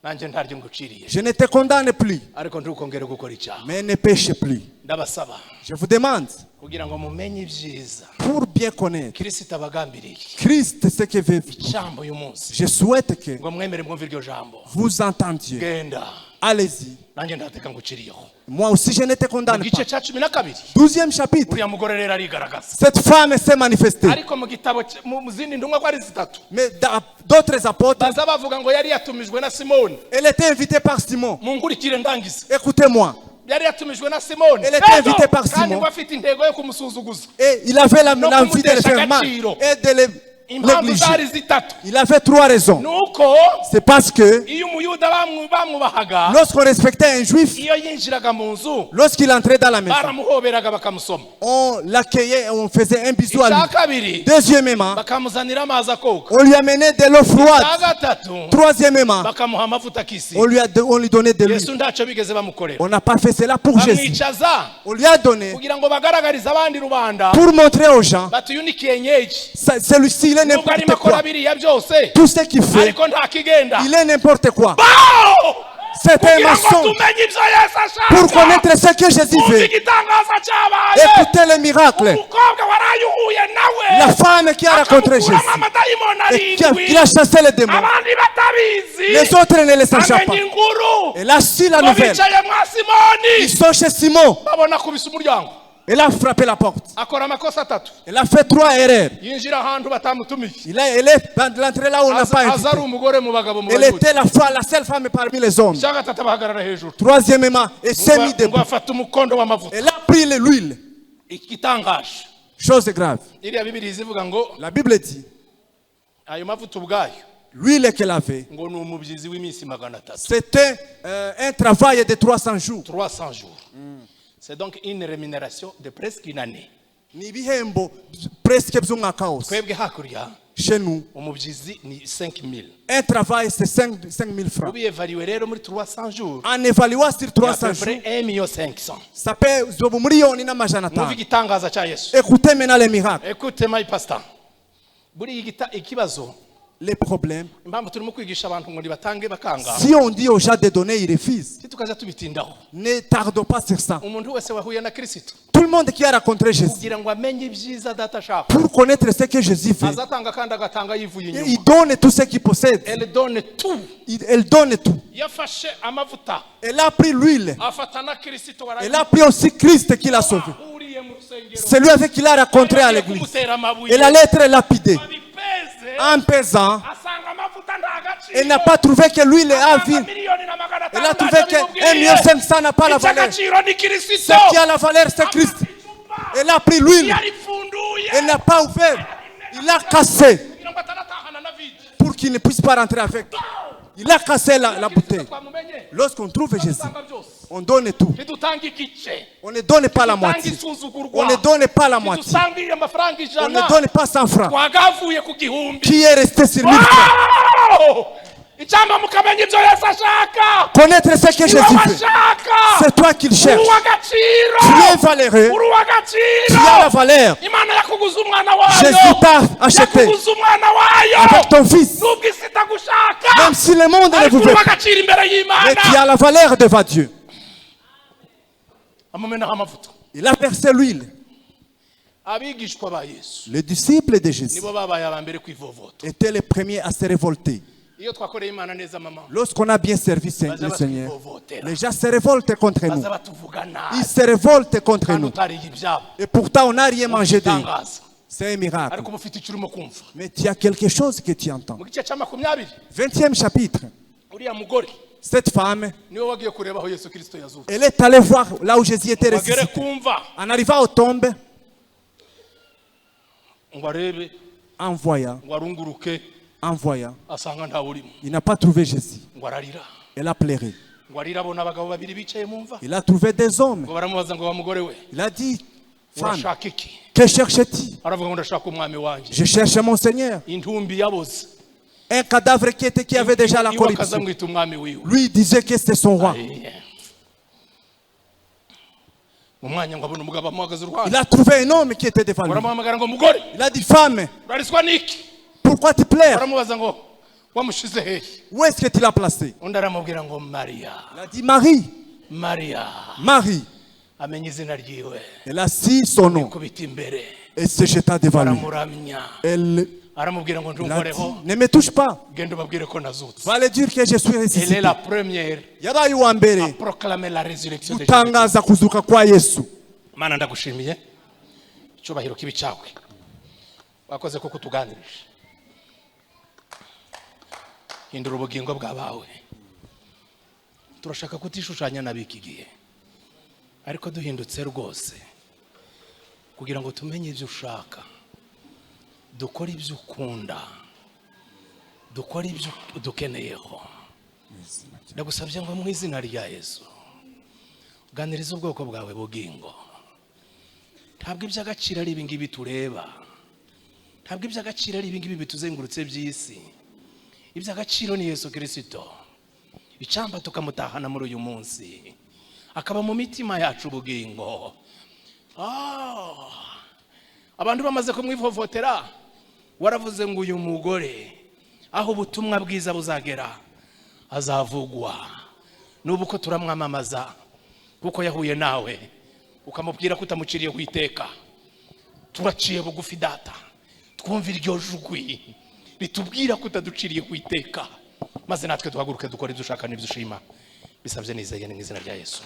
nanjye ntaryo nguciriye Je ne te condamne plus. ariko ntukongere gukora icyaha Mais ne péche plus. ndabasaba Je vous demande, kugira ngo mumenye ibyiza pour bien connaître kirisito abagambiriye Christ, ce que veut. ijambo uyu munsi Je souhaite que ngo mwemere mwumve iryo jambo vous entendiez. genda Allez-y. nanjye ndateka nguciriyeho Moi aussi, je ne te mu condamne gice pas. cya 12 12e chapitre. uriya mugore rero arigaragaza Cette femme s'est manifestée. ariko mu gitabo mu zindi ntumwa ko ari zitatu Mais d'autres apôtres, baza bavuga ngo yari yatumijwe na simoni elle était invitée par Simon. munkurikire ndangize Écoutez-moi. yari yatumijwe na simoni Elle était invitée par kandi Simon. ngo afite intego yo kumusuzuguza Et il avait Non, l'envie de le kumutesha faire mal agaciro. et de impamvu zari négliger. zitatu Il avait 3 raisons. nuko C'est parce que iyo umuyuda bamwubahaga lorsqu'on respectait un juif, iyo yinjiraga mu nzu lorsqu'il entrait dans la maison, baramuhoberaga bakamusoma on l'accueillait, on faisait un bisou à icya lui. kabiri Deuxièmement, bakamuzanira amazi akoga on lui amenait de l'eau icya froide. gatatu Troisièmement, bakamuha amavuta kisi on lui donnait de yesu l'huile. ntacyo bigeze bamukorera On n'a pas fait cela pour Jésus. bamwicaza On lui a donné kugira ngo bagaragarize abandi rubanda pour montrer aux gens, bati uyu ni kienyeji celui-ci, il est nubwo arimo n'importe akora quoi. biriya byose Tout ce qu'il fait, ariko nta kigenda il est n'importe quoi. Bao! C'est un kugira ngo mensonge. tumenye ibyo yesu ashaka Pour connaître ce que Jésus Umva fait, igitangaza cyabaye écoutez les miracles. umukobwa warayuhuye nawe La femme qui a rencontré akamukuramo Jésus amadayimoni et qui arindwi a chassé les démons, abandi batabizi les autres ne le sachant pas. amenya inkuru Elle a su la ngo nouvelle. bicaye mwa simoni Ils sont chez Simon. babona akubise umuryango Elle a frappé la porte. akora amakosa atatu Elle a fait 3 erreurs. yinjira ahantu batamutumiye Elle est l'entrée là où on n'a pas aza ari invité. umugore mu bagabo mu Elle bayuda était la seule femme parmi les hommes. icya gatatu abahagarara hejuru Troisièmement, elle s'est mise ngo debout. afata umukondo w'amavuta Elle a pris l'huile. igitangaje Chose grave. iriya bibiri zivuga ngo La Bible dit, ayo mavuta ubwayo l'huile qu'elle avait, ngo ni umubyizi w'iminsi 300 c'était un travail de 300 jours. 300 jours c'est donc une rémunération de presque une année Ni ibihembo presque by'umwaka wose. twebwe hakurya Chez nous, umubyizi ni 5000 un travail c'est 5 000 francs. ubiyevariwe rero muri 300 jours En évaluant sur à 300 peu jours, près 1,5 ça peut zoba miliyoni n'amajana mwumva atanu. igitangaza cya yesu Écoutez maintenant les miracles. écoute my pastor buri ikibazo les problèmes. impamvu turimo kwigisha abantu ngo nibatange bakanga Si on dit aux gens de donner, ils refusent. tukaza tubitindaho. Ne tardons pas sur ça. Umuntu wese wahuye na Kristo Tout le monde qui a rencontré Jésus, kugira ngo amenye ibyiza data ashaka pour connaître ce que Jésus fait, azatanga kandi agatanga yivuye inyuma. il donne tout ce qu'il possède. Elle donne tout. Elle donne tout. Yafashe amavuta Elle a pris l'huile. afata na Kristo Elle a pris aussi Christ qui l'a sauvé. warahuriye mu rusengero. C'est lui avec qui il a rencontré à l'église. Kumutera amabuye. Elle allait être lapidée. Abipeze, En pesant, asanga amavuta nta gaciro. elle n'a pas trouvé que l'huile a Asanga vie. miliyoni na magana Elle a atanu trouvé ntacyo que bimubwiye. 1,500,000 n'a pas la valeur. Icy'agaciro ni Kristo. Ce qui a la valeur, c'est Christ. Elle a pris l'huile. yaripfunduye Elle n'a pas ouvert. Il a cassé kugira ngo atanatahana na vide. pour qu'il ne puisse pas rentrer avec. Il a cassé la bouteille. Twamumenye. Lorsqu'on trouve Jésus, Dutanga byose. on donne tout. Ntidutanga igice. On ne donne pas la Dutanga moitié. isuzugurwa. On ne donne pas la moitié. Ntidusanga amafaranga On ijana. ne donne pas 100 francs. Twagavuye ku gihumbi. Qui est resté sur 1000 francs? Wow! Icyamba mukamenya ibyo Yesu ashaka. Connaître ce que Jésus Iwe fait. bashaka. C'est toi qu'il cherche. Uri uw'agaciro. Tu es valeureux. Uri uw'agaciro. Tu as la valeur. Imana yakuguze umwana wayo. Jésus t'a acheté Yakuguze umwana wayo. avec ton fils. Nubwo isi itagushaka. Même si le monde ne Ariko vous uri veut pas. uw'agaciro imbere Mais y'Imana. tu as la valeur devant Dieu. Amumenaho amavuta. Il a versé l'huile. Abigishwa ba Yesu Les disciples de Jésus nibo babaye abambere kwivovota. étaient les premiers à se révolter. Iyo twakoreye Imana neza mama. Lorsqu'on a bien servi Baza le Seigneur, batwivovotera. les gens se révoltent contre nous. Baza batuvuga nabi. Ils se révoltent contre Kandi nous. utariye ibyabo. Et pourtant, on n'a rien mangé d'eux. Itangaza. C'est un miracle. Ariko uba ufite icyo urimo kumva. Mais tu as quelque chose que tu entends. Mu gice cya 20 20e chapitre. uriya mugore Cette femme, niwe wagiye kureba aho Yesu Kristo yazutse. elle est allée voir là où Jésus était Bagere ressuscité. kumva En arrivant aux tombes, ngo arebe en voyant, ngo arunguruke asanga ntawe urimo. il n'a pas trouvé Jésus. Ngo ararira. Elle a pleuré. Ngo arira abona abagabo babiri bicaye mu mva. Il a trouvé des hommes. Ngo baramubaza ngo wa mugore we Il a dit, femme, urashaka iki? que cherches-tu? Aravuga ngo ndashaka umwami wanjye. Je cherche mon Seigneur. Intumbi yaboze. Un cadavre qui avait déjà la Iwe corruption. akazamwita umwami wiwe. Lui disait que c'était son roi. Mu mwanya ngo abona umugabo amuhagaze Il uruhande. a trouvé un homme qui était devant lui. Baramuhamagara ngo mugore Il a dit, femme, urariswa n'iki? pourquoi tu pleures? Baramubaza ngo wamushize hehe? Où est-ce que tu l'as placé? Undi aramubwira ngo Mariya. Il a dit, Marie. Mariya. Marie. Amenya izina ryiwe. Elle a su son nom Kubita imbere. et se jeta devant lui. Baramuramya. Elle Aramubwira ngo il a dit, ndungoreho. ne me touche pas. Genda ubabwire ko nazutse. Va le dire que je suis Elle est ressuscité. la première Yabaye uwa à mbere proclamer la résurrection de Jésus. gutangaza kuzuka kwa Yesu. Mana ndagushimiye. Icyubahiro kibi cyawe. Wakoze ko kutuganirije. Hindura ubugingo bw'abawe. Turashaka kutishushanya nabiki gihe. Ariko duhindutse rwose. Kugira ngo tumenye ibyo ushaka. Dukora ibyo ukunda. Dukora ibyo dukeneyeho. Ndagusabye ngo mu izina rya Yesu. Ganiriza ubwoko bwawe bugingo. Ntabwo iby'agaciro ari ibingibi tureba. Ntabwo iby'agaciro ari ibingibi bituzengurutse by'isi. Iby'agaciro ni Yesu Kristo. Icyamba tukamutahana muri uyu munsi. Akaba mu mitima yacu bugingo. Abantu bamaze kumwivovotera. Waravuze ngo uyu mugore aho ubutumwa bwiza buzagera azavugwa. Nubu ko turamwamamaza kuko yahuye nawe ukamubwira ko utamuciriye kwiteka. Turaciye bugufi data. Twumva iryo jugwi ritubwira ko utaduciriye kwiteka. Maze natwe duhaguruke dukora ibyo ushaka n'ibyo ushima. Bisabye nizeye mu izina rya Yesu.